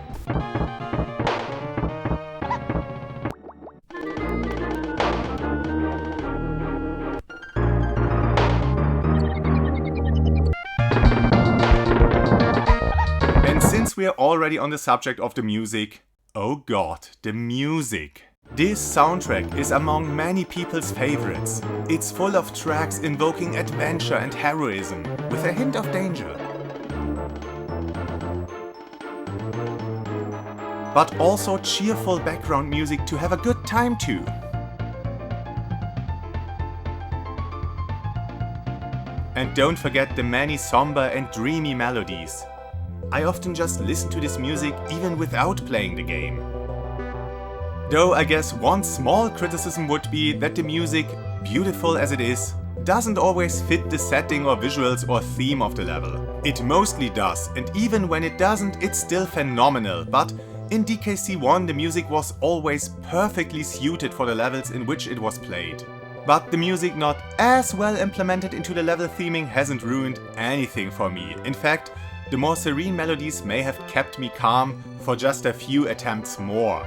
Since we're already on the subject of the music, oh god, the music. This soundtrack is among many people's favorites. It's full of tracks invoking adventure and heroism, with a hint of danger. But also cheerful background music to have a good time to. And don't forget the many somber and dreamy melodies. I often just listen to this music even without playing the game. Though I guess one small criticism would be that the music, beautiful as it is, doesn't always fit the setting or visuals or theme of the level. It mostly does, and even when it doesn't, it's still phenomenal, but in DKC1 the music was always perfectly suited for the levels in which it was played. But the music not as well implemented into the level theming hasn't ruined anything for me. In fact, the more serene melodies may have kept me calm for just a few attempts more.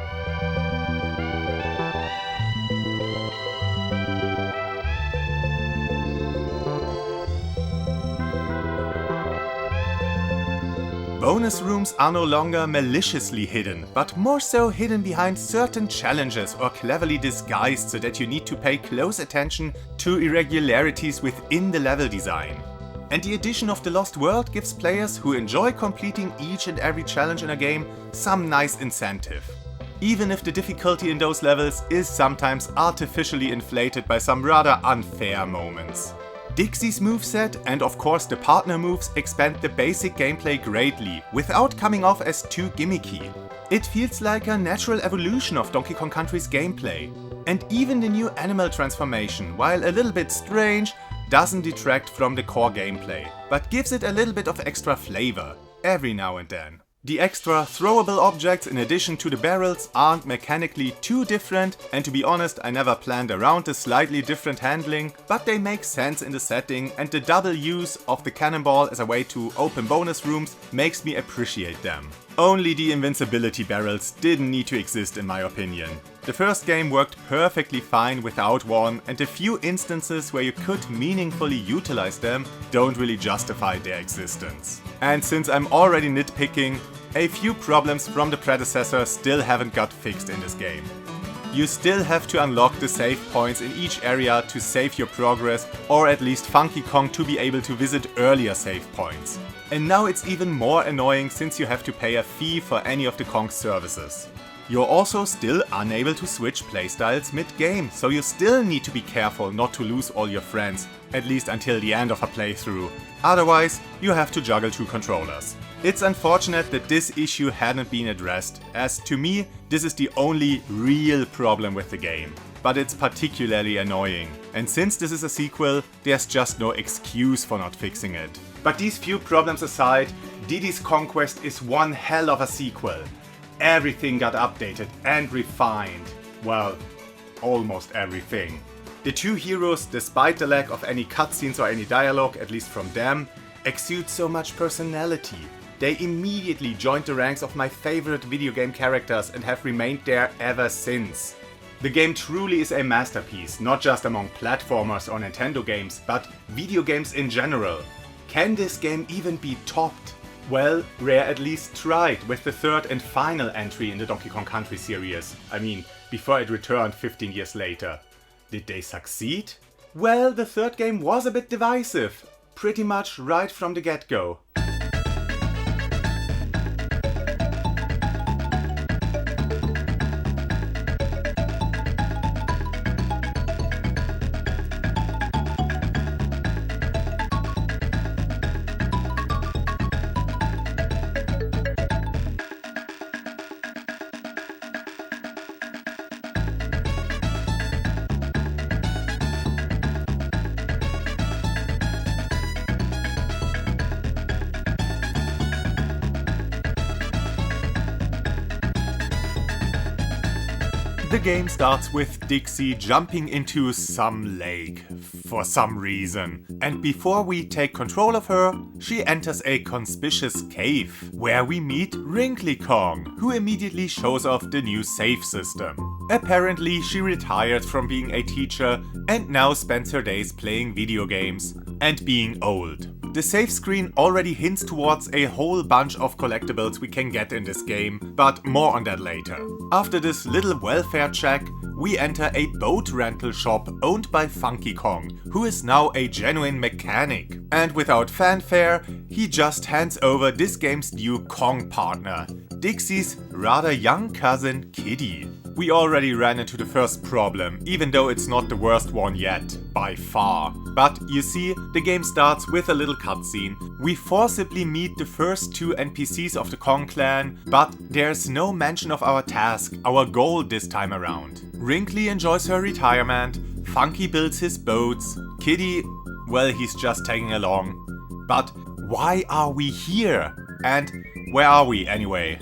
Bonus rooms are no longer maliciously hidden, but more so hidden behind certain challenges or cleverly disguised so that you need to pay close attention to irregularities within the level design. And the addition of the Lost World gives players who enjoy completing each and every challenge in a game some nice incentive. Even if the difficulty in those levels is sometimes artificially inflated by some rather unfair moments. Dixie's moveset and of course the partner moves expand the basic gameplay greatly, without coming off as too gimmicky. It feels like a natural evolution of Donkey Kong Country's gameplay. And even the new animal transformation, while a little bit strange, doesn't detract from the core gameplay, but gives it a little bit of extra flavor, every now and then. The extra throwable objects in addition to the barrels aren't mechanically too different, and to be honest I never planned around the slightly different handling, but they make sense in the setting, and the double use of the cannonball as a way to open bonus rooms makes me appreciate them. Only the invincibility barrels didn't need to exist in my opinion. The first game worked perfectly fine without one, and the few instances where you could meaningfully utilize them don't really justify their existence. And since I'm already nitpicking, a few problems from the predecessor still haven't got fixed in this game. You still have to unlock the save points in each area to save your progress, or at least Funky Kong to be able to visit earlier save points. And now it's even more annoying since you have to pay a fee for any of the Kong's services. You're also still unable to switch playstyles mid-game, so you still need to be careful not to lose all your friends, at least until the end of a playthrough. Otherwise, you have to juggle two controllers. It's unfortunate that this issue hadn't been addressed, as to me, this is the only real problem with the game. But it's particularly annoying. And since this is a sequel, there's just no excuse for not fixing it. But these few problems aside, Diddy's Conquest is one hell of a sequel. Everything got updated and refined. Well, almost everything. The two heroes, despite the lack of any cutscenes or any dialogue, at least from them, exude so much personality. They immediately joined the ranks of my favorite video game characters and have remained there ever since. The game truly is a masterpiece, not just among platformers or Nintendo games, but video games in general. Can this game even be topped? Well, Rare at least tried with the third and final entry in the Donkey Kong Country series. I mean, before it returned 15 years later. Did they succeed? Well, the third game was a bit divisive, pretty much right from the get-go. The game starts with Dixie jumping into some lake, for some reason. And before we take control of her, she enters a conspicuous cave, where we meet Wrinkly Kong, who immediately shows off the new save system. Apparently she retired from being a teacher and now spends her days playing video games and being old. The save screen already hints towards a whole bunch of collectibles we can get in this game, but more on that later. After this little welfare check, we enter a boat rental shop owned by Funky Kong, who is now a genuine mechanic. And without fanfare, he just hands over this game's new Kong partner, Dixie's rather young cousin Kiddy. We already ran into the first problem, even though it's not the worst one yet, by far. But you see, the game starts with a little cutscene. We forcibly meet the first two NPCs of the Kong clan, but there's no mention of our task, our goal this time around. Wrinkly enjoys her retirement, Funky builds his boats, Kiddy, well, he's just tagging along. But why are we here? And where are we anyway?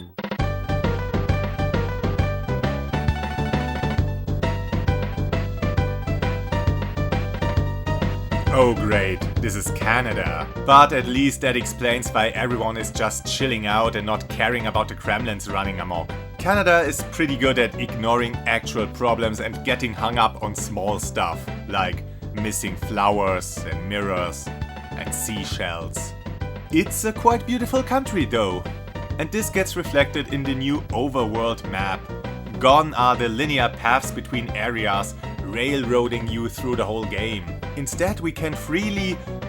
Oh great, this is Canada. But at least that explains why everyone is just chilling out and not caring about the Kremlins running amok. Canada is pretty good at ignoring actual problems and getting hung up on small stuff, like missing flowers and mirrors and seashells. It's a quite beautiful country though, and this gets reflected in the new overworld map. Gone are the linear paths between areas, railroading you through the whole game. Instead, we can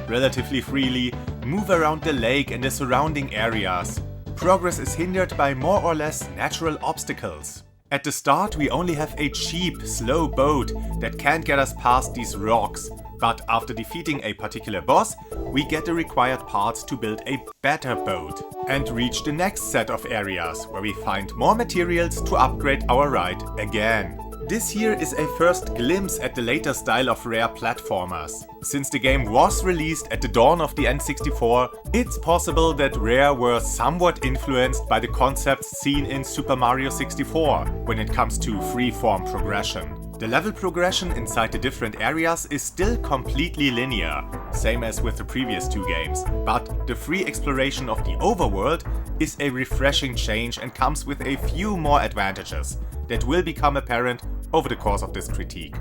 relatively freely, move around the lake and the surrounding areas. Progress is hindered by more or less natural obstacles. At the start, we only have a cheap, slow boat that can't get us past these rocks, but after defeating a particular boss, we get the required parts to build a better boat and reach the next set of areas where we find more materials to upgrade our ride again. This here is a first glimpse at the later style of Rare platformers. Since the game was released at the dawn of the N64, it's possible that Rare were somewhat influenced by the concepts seen in Super Mario 64 when it comes to freeform progression. The level progression inside the different areas is still completely linear, same as with the previous two games, but the free exploration of the overworld is a refreshing change and comes with a few more advantages that will become apparent over the course of this critique.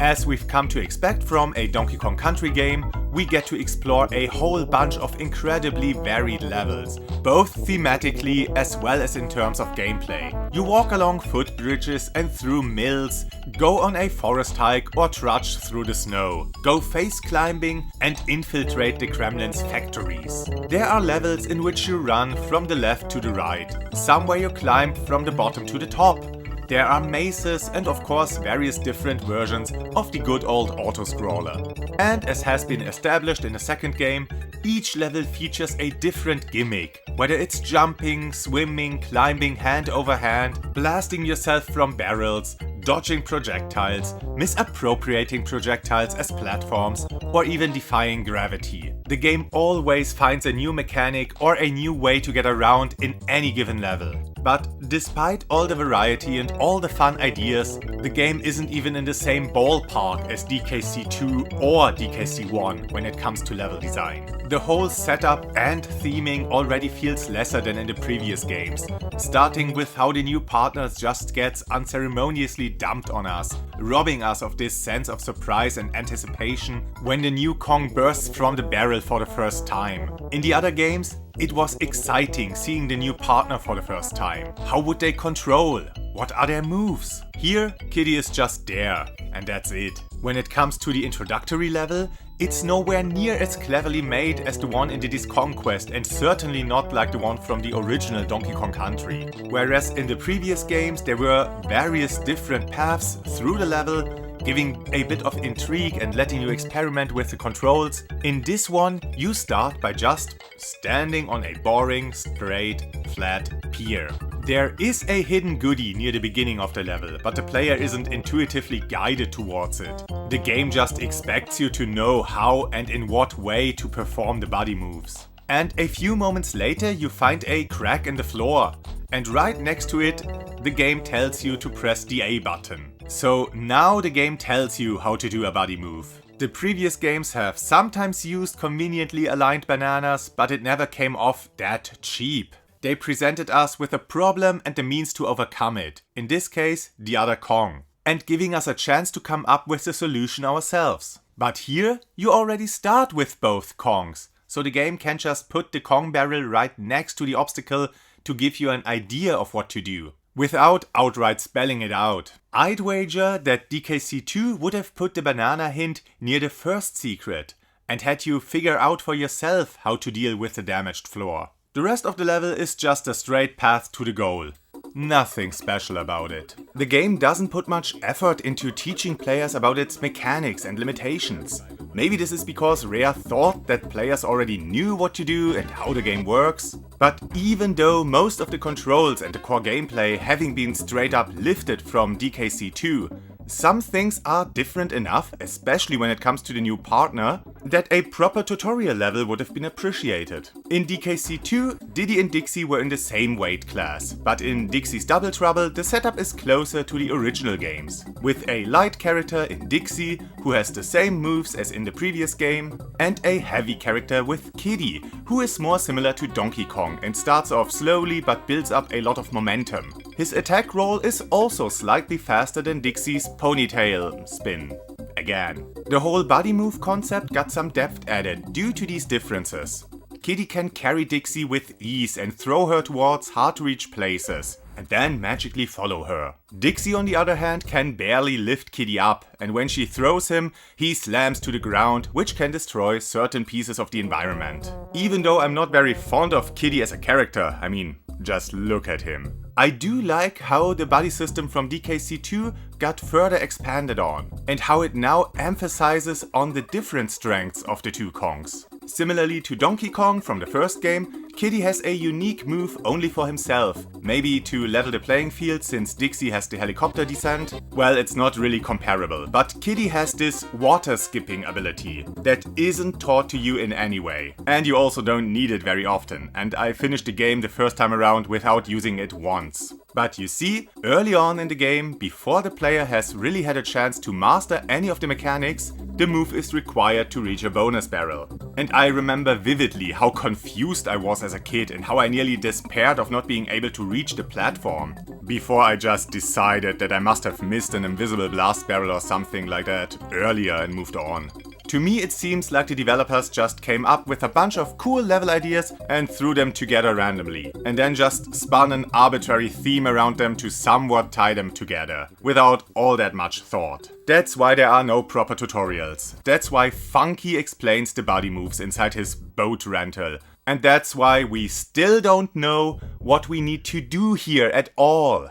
As we've come to expect from a Donkey Kong Country game, we get to explore a whole bunch of incredibly varied levels, both thematically as well as in terms of gameplay. You walk along footbridges and through mills, go on a forest hike or trudge through the snow, go face climbing and infiltrate the Kremlin's factories. There are levels in which you run from the left to the right, some where you climb from the bottom to the top. There are mazes and of course various different versions of the good old auto-scroller. And as has been established in the second game, each level features a different gimmick. Whether it's jumping, swimming, climbing hand over hand, blasting yourself from barrels, dodging projectiles, misappropriating projectiles as platforms, or even defying gravity. The game always finds a new mechanic or a new way to get around in any given level. But despite all the variety and all the fun ideas, the game isn't even in the same ballpark as DKC2 or DKC1 when it comes to level design. The whole setup and theming already feels lesser than in the previous games, starting with how the new partners just gets unceremoniously dumped on us, robbing us of this sense of surprise and anticipation when the new Kong bursts from the barrel for the first time. In the other games, It was exciting seeing the new partner for the first time. How would they control? What are their moves? Here, Kiddy is just there, and that's it. When it comes to the introductory level, it's nowhere near as cleverly made as the one in Diddy's Conquest, and certainly not like the one from the original Donkey Kong Country. Whereas in the previous games there were various different paths through the level, giving a bit of intrigue and letting you experiment with the controls. In this one, you start by just standing on a boring, straight, flat pier. There is a hidden goodie near the beginning of the level, but the player isn't intuitively guided towards it. The game just expects you to know how and in what way to perform the body moves. And a few moments later you find a crack in the floor, and right next to it the game tells you to press the A button. So now the game tells you how to do a body move. The previous games have sometimes used conveniently aligned bananas, but it never came off that cheap. They presented us with a problem and the means to overcome it, in this case the other Kong, and giving us a chance to come up with the solution ourselves. But here you already start with both Kongs, so the game can just put the Kong barrel right next to the obstacle to give you an idea of what to do, without outright spelling it out. I'd wager that DKC2 would have put the banana hint near the first secret, and had you figure out for yourself how to deal with the damaged floor. The rest of the level is just a straight path to the goal. Nothing special about it. The game doesn't put much effort into teaching players about its mechanics and limitations. Maybe this is because Rare thought that players already knew what to do and how the game works. But even though most of the controls and the core gameplay having been straight up lifted from DKC2, some things are different enough, especially when it comes to the new partner, that a proper tutorial level would have been appreciated. In DKC2, Diddy and Dixie were in the same weight class, but in Dixie's Double Trouble the setup is closer to the original games, with a light character in Dixie who has the same moves as in the previous game, and a heavy character with Kiddy, who is more similar to Donkey Kong and starts off slowly but builds up a lot of momentum. His attack roll is also slightly faster than Dixie's ponytail spin. Again. The whole body move concept got some depth added due to these differences. Kiddy can carry Dixie with ease and throw her towards hard to reach places, and then magically follow her. Dixie on the other hand can barely lift Kiddy up, and when she throws him, he slams to the ground, which can destroy certain pieces of the environment. Even though I'm not very fond of Kiddy as a character, I mean, just look at him. I do like how the body system from DKC2 got further expanded on, and how it now emphasizes on the different strengths of the two Kongs. Similarly to Donkey Kong from the first game, Kiddy has a unique move only for himself. Maybe to level the playing field since Dixie has the helicopter descent. Well, it's not really comparable, but Kiddy has this water skipping ability that isn't taught to you in any way. And you also don't need it very often, and I finished the game the first time around without using it once. But you see, early on in the game, before the player has really had a chance to master any of the mechanics, the move is required to reach a bonus barrel. And I remember vividly how confused I was as a kid and how I nearly despaired of not being able to reach the platform, before I just decided that I must have missed an invisible blast barrel or something like that earlier and moved on. To me it seems like the developers just came up with a bunch of cool level ideas and threw them together randomly, and then just spun an arbitrary theme around them to somewhat tie them together, without all that much thought. That's why there are no proper tutorials. That's why Funky explains the body moves inside his boat rental. And that's why we still don't know what we need to do here at all.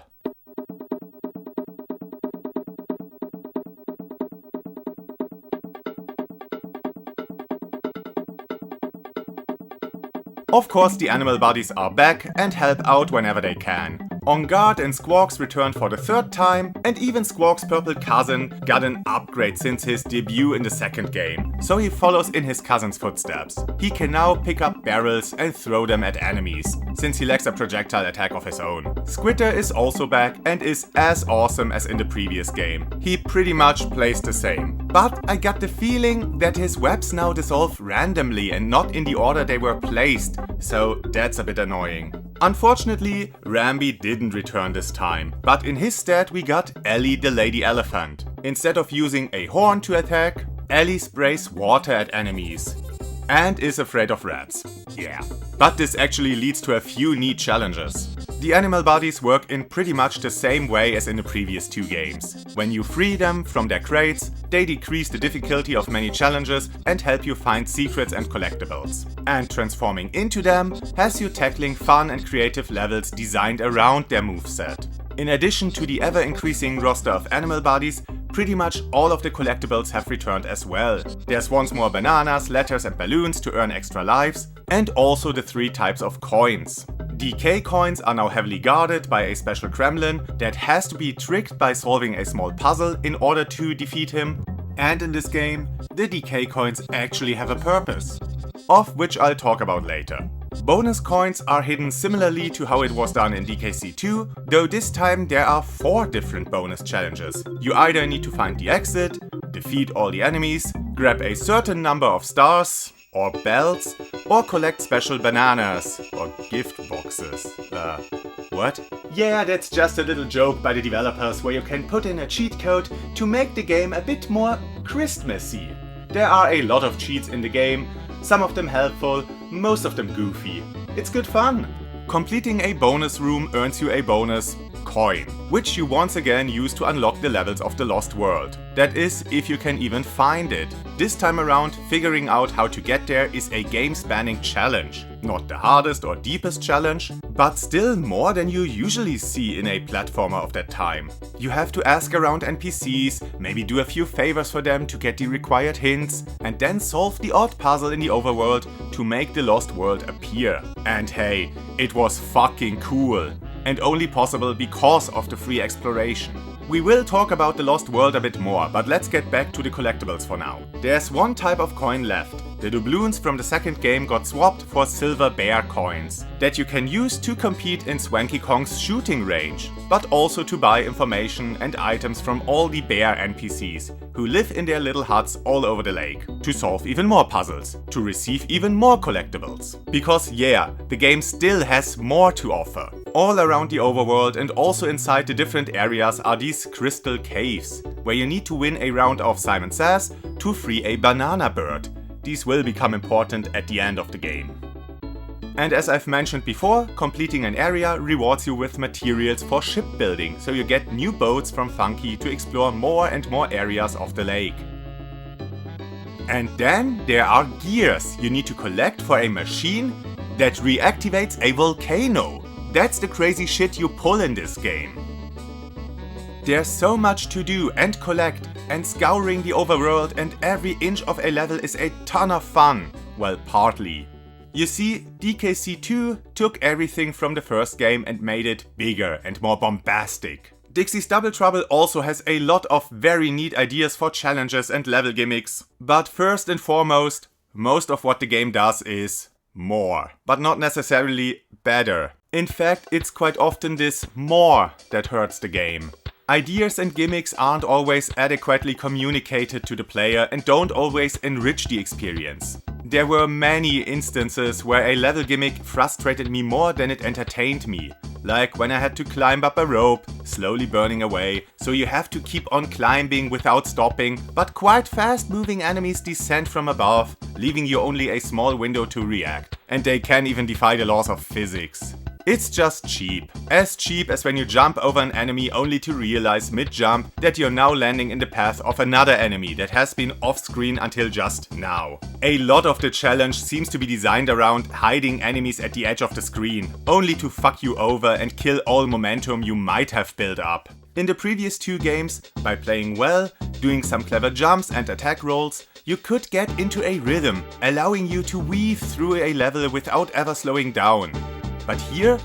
Of course, the animal bodies are back and help out whenever they can. On Guard and Squawks returned for the third time, and even Squawks' purple cousin got an upgrade since his debut in the second game, so he follows in his cousin's footsteps. He can now pick up barrels and throw them at enemies, since he lacks a projectile attack of his own. Squitter is also back and is as awesome as in the previous game. He pretty much plays the same. But I got the feeling that his webs now dissolve randomly and not in the order they were placed, so that's a bit annoying. Unfortunately, Rambi didn't return this time, but in his stead we got Ellie the Lady Elephant. Instead of using a horn to attack, Ellie sprays water at enemies. and is afraid of rats. Yeah. But this actually leads to a few neat challenges. The animal bodies work in pretty much the same way as in the previous 2 games. When you free them from their crates, they decrease the difficulty of many challenges and help you find secrets and collectibles. And transforming into them has you tackling fun and creative levels designed around their moveset. In addition to the ever-increasing roster of animal bodies, pretty much all of the collectibles have returned as well. There's once more bananas, letters and balloons to earn extra lives, and also the 3 types of coins. DK coins are now heavily guarded by a special gremlin that has to be tricked by solving a small puzzle in order to defeat him. And in this game, the DK coins actually have a purpose, of which I'll talk about later. Bonus coins are hidden similarly to how it was done in DKC2, though this time there are 4 different bonus challenges. You either need to find the exit, defeat all the enemies, grab a certain number of stars or bells, or collect special bananas or gift boxes. What? Yeah, that's just a little joke by the developers where you can put in a cheat code to make the game a bit more Christmassy. There are a lot of cheats in the game, some of them helpful, most of them goofy. It's good fun. Completing a bonus room earns you a bonus coin, which you once again use to unlock the levels of the Lost World. That is, if you can even find it. This time around, figuring out how to get there is a game-spanning challenge. Not the hardest or deepest challenge, but still more than you usually see in a platformer of that time. You have to ask around NPCs, maybe do a few favors for them to get the required hints, and then solve the odd puzzle in the overworld to make the Lost World appear. And hey, it was fucking cool. And only possible because of the free exploration. We will talk about the Lost World a bit more, but let's get back to the collectibles for now. There's one type of coin left. The doubloons from the second game got swapped for silver bear coins that you can use to compete in Swanky Kong's shooting range, but also to buy information and items from all the bear NPCs who live in their little huts all over the lake, to solve even more puzzles, to receive even more collectibles. Because yeah, the game still has more to offer. All around the overworld and also inside the different areas are these crystal caves, where you need to win a round of Simon Says to free a banana bird. These will become important at the end of the game. And as I've mentioned before, completing an area rewards you with materials for shipbuilding, so you get new boats from Funky to explore more and more areas of the lake. And then there are gears you need to collect for a machine that reactivates a volcano. That's the crazy shit you pull in this game. There's so much to do and collect, and scouring the overworld and every inch of a level is a ton of fun. Well, partly. You see, DKC2 took everything from the first game and made it bigger and more bombastic. Dixie's Double Trouble also has a lot of very neat ideas for challenges and level gimmicks. But first and foremost, most of what the game does is more, but not necessarily better. In fact, it's quite often this more that hurts the game. Ideas and gimmicks aren't always adequately communicated to the player and don't always enrich the experience. There were many instances where a level gimmick frustrated me more than it entertained me. Like when I had to climb up a rope, slowly burning away, so you have to keep on climbing without stopping, but quite fast moving enemies descend from above, leaving you only a small window to react. And they can even defy the laws of physics. It's just cheap. As cheap as when you jump over an enemy only to realize mid-jump that you're now landing in the path of another enemy that has been off-screen until just now. A lot of the challenge seems to be designed around hiding enemies at the edge of the screen, only to fuck you over and kill all momentum you might have built up. In the previous 2 games, by playing well, doing some clever jumps and attack rolls, you could get into a rhythm, allowing you to weave through a level without ever slowing down. But here,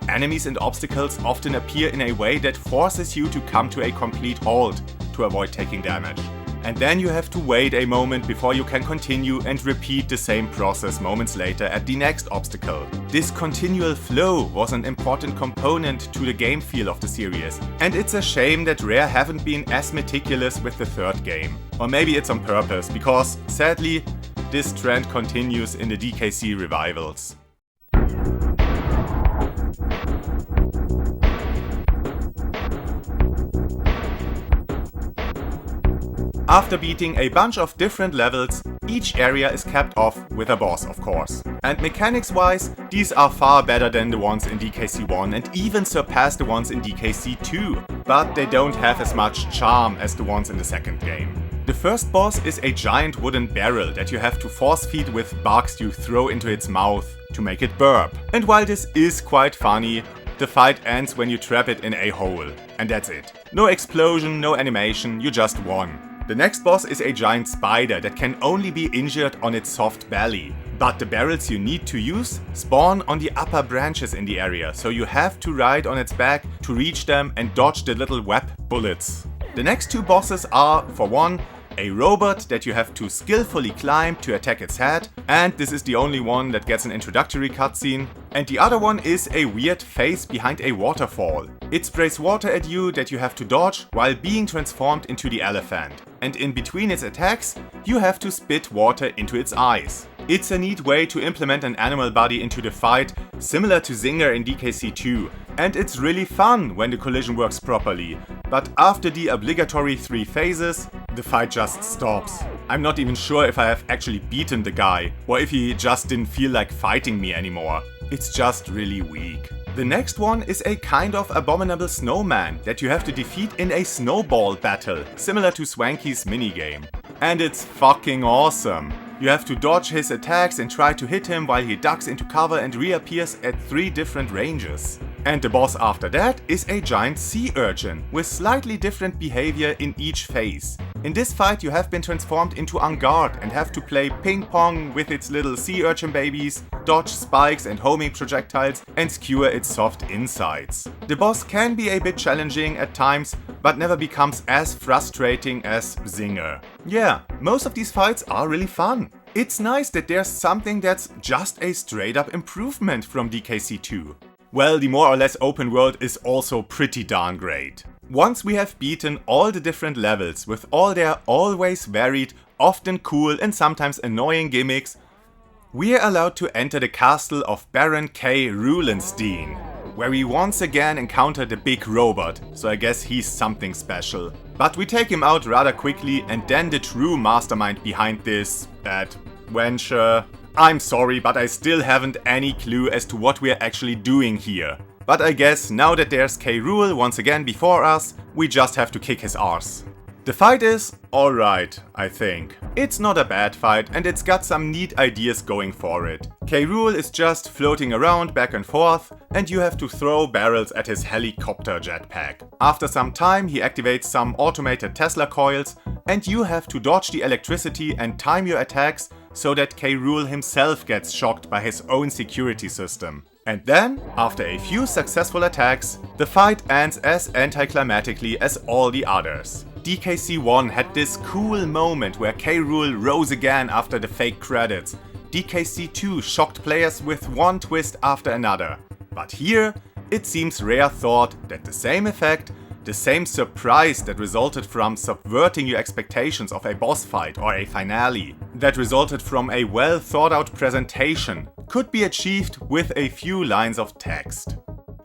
enemies and obstacles often appear in a way that forces you to come to a complete halt to avoid taking damage. And then you have to wait a moment before you can continue and repeat the same process moments later at the next obstacle. This continual flow was an important component to the game feel of the series, and it's a shame that Rare haven't been as meticulous with the third game. Or maybe it's on purpose, because sadly, this trend continues in the DKC revivals. After beating a bunch of different levels, Each area is capped off with a boss, of course. And mechanics wise, these are far better than the ones in DKC 1 and even surpass the ones in DKC 2. But they don't have as much charm as the ones in the second game. The first boss is a giant wooden barrel that you have to force feed with barks you throw into its mouth to make it burp. And while this is quite funny, the fight ends when you trap it in a hole. And that's it. No explosion, no animation, you just won. The next boss is a giant spider that can only be injured on its soft belly. But the barrels you need to use spawn on the upper branches in the area, so you have to ride on its back to reach them and dodge the little web bullets. The next two bosses are, for one, a robot that you have to skillfully climb to attack its head, and this is the only one that gets an introductory cutscene. And the other one is a weird face behind a waterfall. It sprays water at you that you have to dodge while being transformed into the elephant. And in between its attacks, you have to spit water into its eyes. It's a neat way to implement an animal body into the fight, similar to Zinger in DKC 2. And it's really fun when the collision works properly. But after the obligatory 3 phases, the fight just stops. I'm not even sure if I have actually beaten the guy, or if he just didn't feel like fighting me anymore. It's just really weak. The next one is a kind of abominable snowman that you have to defeat in a snowball battle, similar to Swanky's minigame. And it's fucking awesome. You have to dodge his attacks and try to hit him while he ducks into cover and reappears at 3 different ranges. And the boss after that is a giant sea urchin with slightly different behavior in each phase. In this fight you have been transformed into Angard and have to play ping pong with its little sea urchin babies, dodge spikes and homing projectiles and skewer its soft insides. The boss can be a bit challenging at times, but never becomes as frustrating as Zinger. Yeah, most of these fights are really fun. It's nice that there's something that's just a straight up improvement from DKC 2. Well, the more or less open world is also pretty darn great. Once we have beaten all the different levels with all their always varied, often cool and sometimes annoying gimmicks, we are allowed to enter the castle of Baron K. Rulenstein, where we once again encounter the big robot, so I guess he's something special. But we take him out rather quickly and then the true mastermind behind this adventure. I'm sorry, but I still haven't any clue as to what we're actually doing here. But I guess now that there's K. Rool once again before us, we just have to kick his arse. The fight is alright, I think. It's not a bad fight and it's got some neat ideas going for it. K. Rool is just floating around back and forth and you have to throw barrels at his helicopter jetpack. After some time he activates some automated Tesla coils and you have to dodge the electricity and time your attacks so that K. Rool himself gets shocked by his own security system. And then, after a few successful attacks, the fight ends as anticlimactically as all the others. DKC 1 had this cool moment where K. Rool rose again after the fake credits. DKC 2 shocked players with one twist after another. But here, it seems rare thought that the same effect, the same surprise that resulted from subverting your expectations of a boss fight or a finale, that resulted from a well thought out presentation, could be achieved with a few lines of text.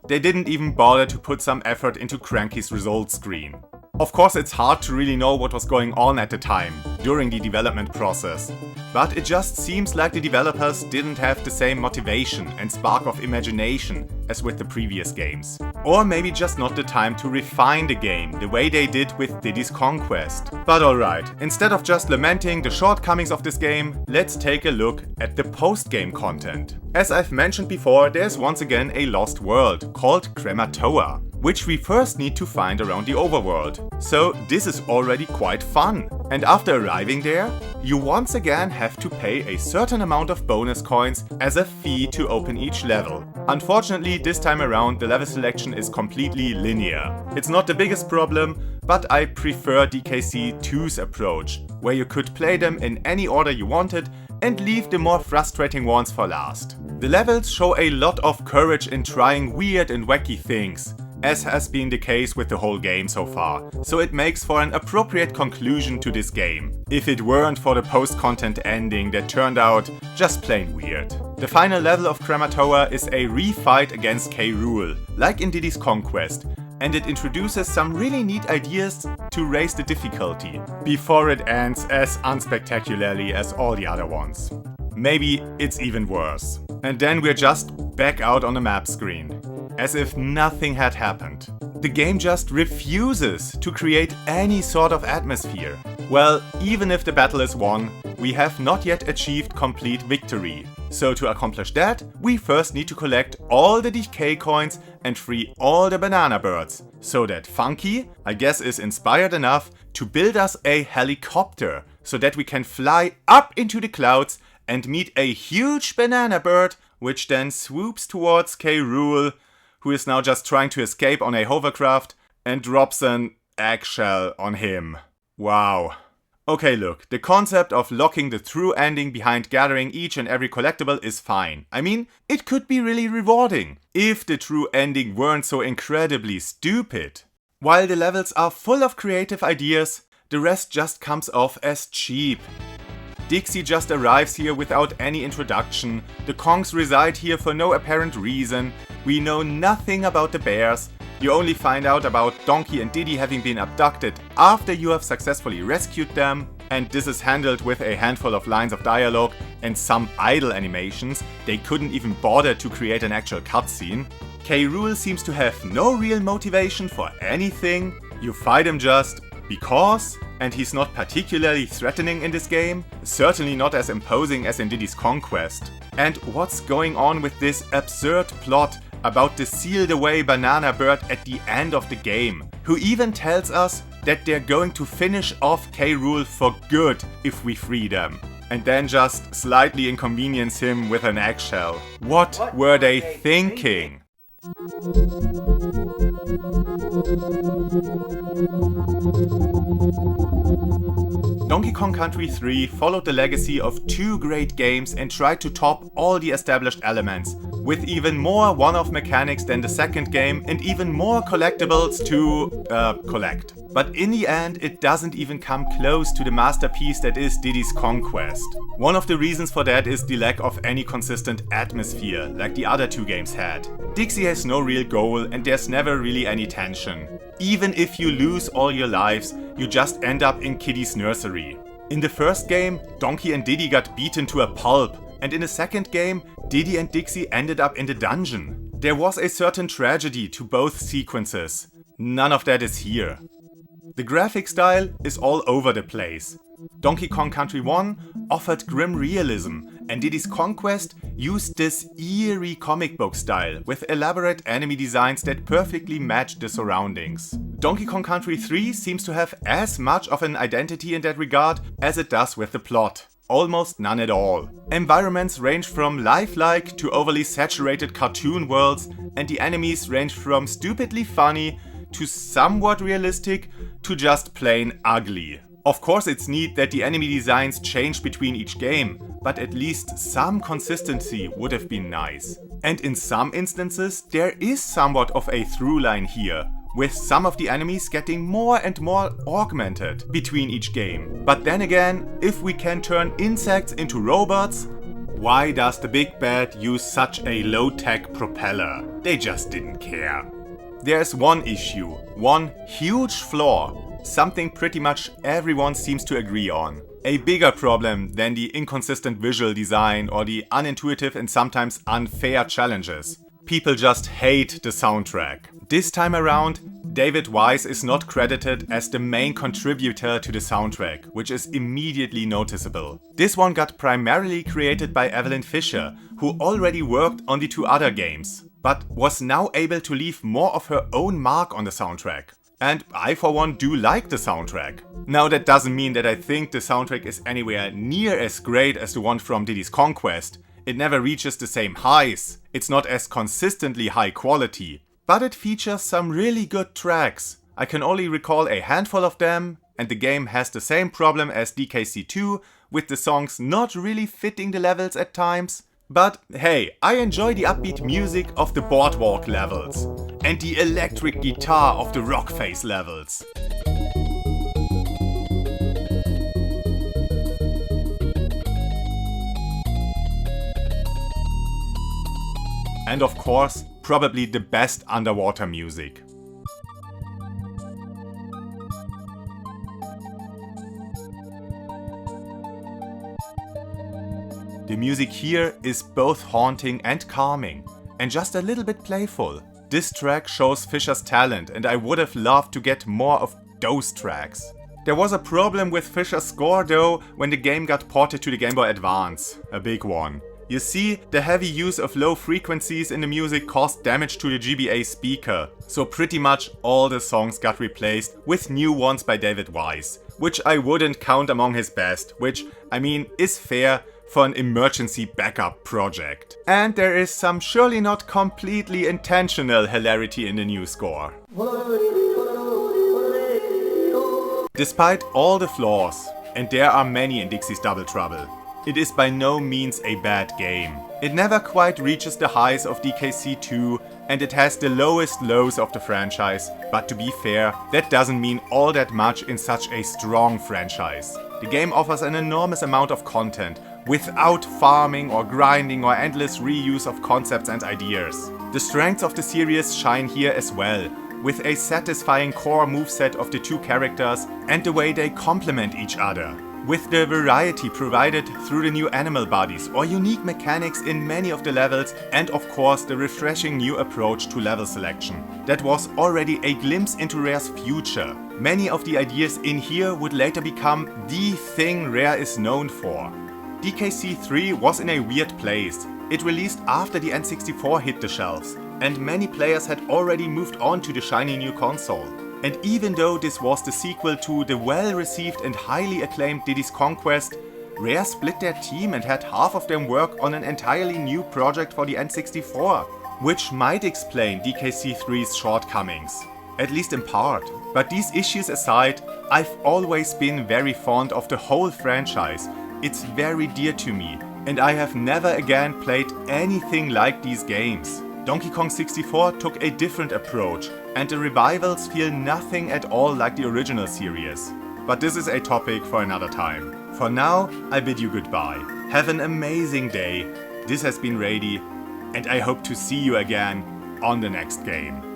They didn't even bother to put some effort into Cranky's results screen. Of course, it's hard to really know what was going on at the time, during the development process. But it just seems like the developers didn't have the same motivation and spark of imagination as with the previous games. Or maybe just not the time to refine the game the way they did with Diddy's Conquest. But alright, instead of just lamenting the shortcomings of this game, let's take a look at the post-game content. As I've mentioned before, there's once again a lost world called Krematoa, which we first need to find around the overworld. So this is already quite fun. And after arriving there, you once again have to pay a certain amount of bonus coins as a fee to open each level. Unfortunately, this time around the level selection is completely linear. It's not the biggest problem, but I prefer DKC 2's approach, where you could play them in any order you wanted and leave the more frustrating ones for last. The levels show a lot of courage in trying weird and wacky things, as has been the case with the whole game so far, so it makes for an appropriate conclusion to this game, if it weren't for the post-content ending that turned out just plain weird. The final level of Krematoa is a re-fight against K. Rool, like in Diddy's Conquest, and it introduces some really neat ideas to raise the difficulty, before it ends as unspectacularly as all the other ones. Maybe it's even worse. And then we're just back out on the map screen, as if nothing had happened. The game just refuses to create any sort of atmosphere. Well, even if the battle is won, we have not yet achieved complete victory. So to accomplish that, we first need to collect all the decay coins and free all the banana birds. So that Funky, I guess, is inspired enough to build us a helicopter, so that we can fly up into the clouds and meet a huge banana bird, which then swoops towards K. Rool, who is now just trying to escape on a hovercraft, and drops an eggshell on him. Wow. Okay, look, the concept of locking the true ending behind gathering each and every collectible is fine. I mean, it could be really rewarding, if the true ending weren't so incredibly stupid. While the levels are full of creative ideas, the rest just comes off as cheap. Dixie just arrives here without any introduction, the Kongs reside here for no apparent reason, we know nothing about the bears, you only find out about Donkey and Diddy having been abducted after you have successfully rescued them, and this is handled with a handful of lines of dialogue and some idle animations. They couldn't even bother to create an actual cutscene. K. Rool seems to have no real motivation for anything, you fight him just because, and he's not particularly threatening in this game, certainly not as imposing as in Diddy's Conquest. And what's going on with this absurd plot about the sealed away banana bird at the end of the game, who even tells us that they're going to finish off K. Rool for good if we free them, and then just slightly inconvenience him with an eggshell. What were they thinking? Donkey Kong Country 3 followed the legacy of two great games and tried to top all the established elements, with even more one-off mechanics than the second game and even more collectibles to collect. But in the end, it doesn't even come close to the masterpiece that is Diddy's Conquest. One of the reasons for that is the lack of any consistent atmosphere, like the other two games had. Dixie has no real goal and there's never really any tension. Even if you lose all your lives, you just end up in Kiddy's nursery. In the first game, Donkey and Diddy got beaten to a pulp, and in the second game, Diddy and Dixie ended up in the dungeon. There was a certain tragedy to both sequences. None of that is here. The graphic style is all over the place. Donkey Kong Country 1 offered grim realism, and Diddy's Conquest used this eerie comic book style with elaborate enemy designs that perfectly match the surroundings. Donkey Kong Country 3 seems to have as much of an identity in that regard as it does with the plot. Almost none at all. Environments range from lifelike to overly saturated cartoon worlds, and the enemies range from stupidly funny to somewhat realistic to just plain ugly. Of course, it's neat that the enemy designs change between each game, but at least some consistency would have been nice. And in some instances, there is somewhat of a through line here, with some of the enemies getting more and more augmented between each game. But then again, if we can turn insects into robots, why does the big bad use such a low-tech propeller? They just didn't care. There's one issue, one huge flaw, something pretty much everyone seems to agree on. A bigger problem than the inconsistent visual design or the unintuitive and sometimes unfair challenges. People just hate the soundtrack. This time around, David Wise is not credited as the main contributor to the soundtrack, which is immediately noticeable. This one got primarily created by Evelyn Fisher, who already worked on the two other games, but was now able to leave more of her own mark on the soundtrack. And I for one do like the soundtrack. Now that doesn't mean that I think the soundtrack is anywhere near as great as the one from Diddy's Conquest. It never reaches the same highs, it's not as consistently high quality, but it features some really good tracks. I can only recall a handful of them, and the game has the same problem as DKC2, with the songs not really fitting the levels at times. But hey, I enjoy the upbeat music of the boardwalk levels, and the electric guitar of the rock face levels. And of course, probably the best underwater music. The music here is both haunting and calming, and just a little bit playful. This track shows Fisher's talent, and I would have loved to get more of those tracks. There was a problem with Fisher's score though when the game got ported to the Game Boy Advance, a big one. You see, the heavy use of low frequencies in the music caused damage to the GBA speaker, so pretty much all the songs got replaced with new ones by David Wise, which I wouldn't count among his best, which, I mean, is fair for an emergency backup project. And there is some surely not completely intentional hilarity in the new score. Despite all the flaws, and there are many in Dixie's Double Trouble, it is by no means a bad game. It never quite reaches the highs of DKC 2 and it has the lowest lows of the franchise, but to be fair, that doesn't mean all that much in such a strong franchise. The game offers an enormous amount of content, without farming or grinding or endless reuse of concepts and ideas. The strengths of the series shine here as well, with a satisfying core moveset of the two characters and the way they complement each other. With the variety provided through the new animal bodies or unique mechanics in many of the levels, and of course the refreshing new approach to level selection. That was already a glimpse into Rare's future. Many of the ideas in here would later become the thing Rare is known for. DKC 3 was in a weird place. It released after the N64 hit the shelves, and many players had already moved on to the shiny new console. And even though this was the sequel to the well-received and highly acclaimed Diddy's Conquest, Rare split their team and had half of them work on an entirely new project for the N64, which might explain DKC 3's shortcomings, at least in part. But these issues aside, I've always been very fond of the whole franchise. It's very dear to me, and I have never again played anything like these games. Donkey Kong 64 took a different approach, and the revivals feel nothing at all like the original series. But this is a topic for another time. For now, I bid you goodbye. Have an amazing day. This has been Rady, and I hope to see you again on the next game.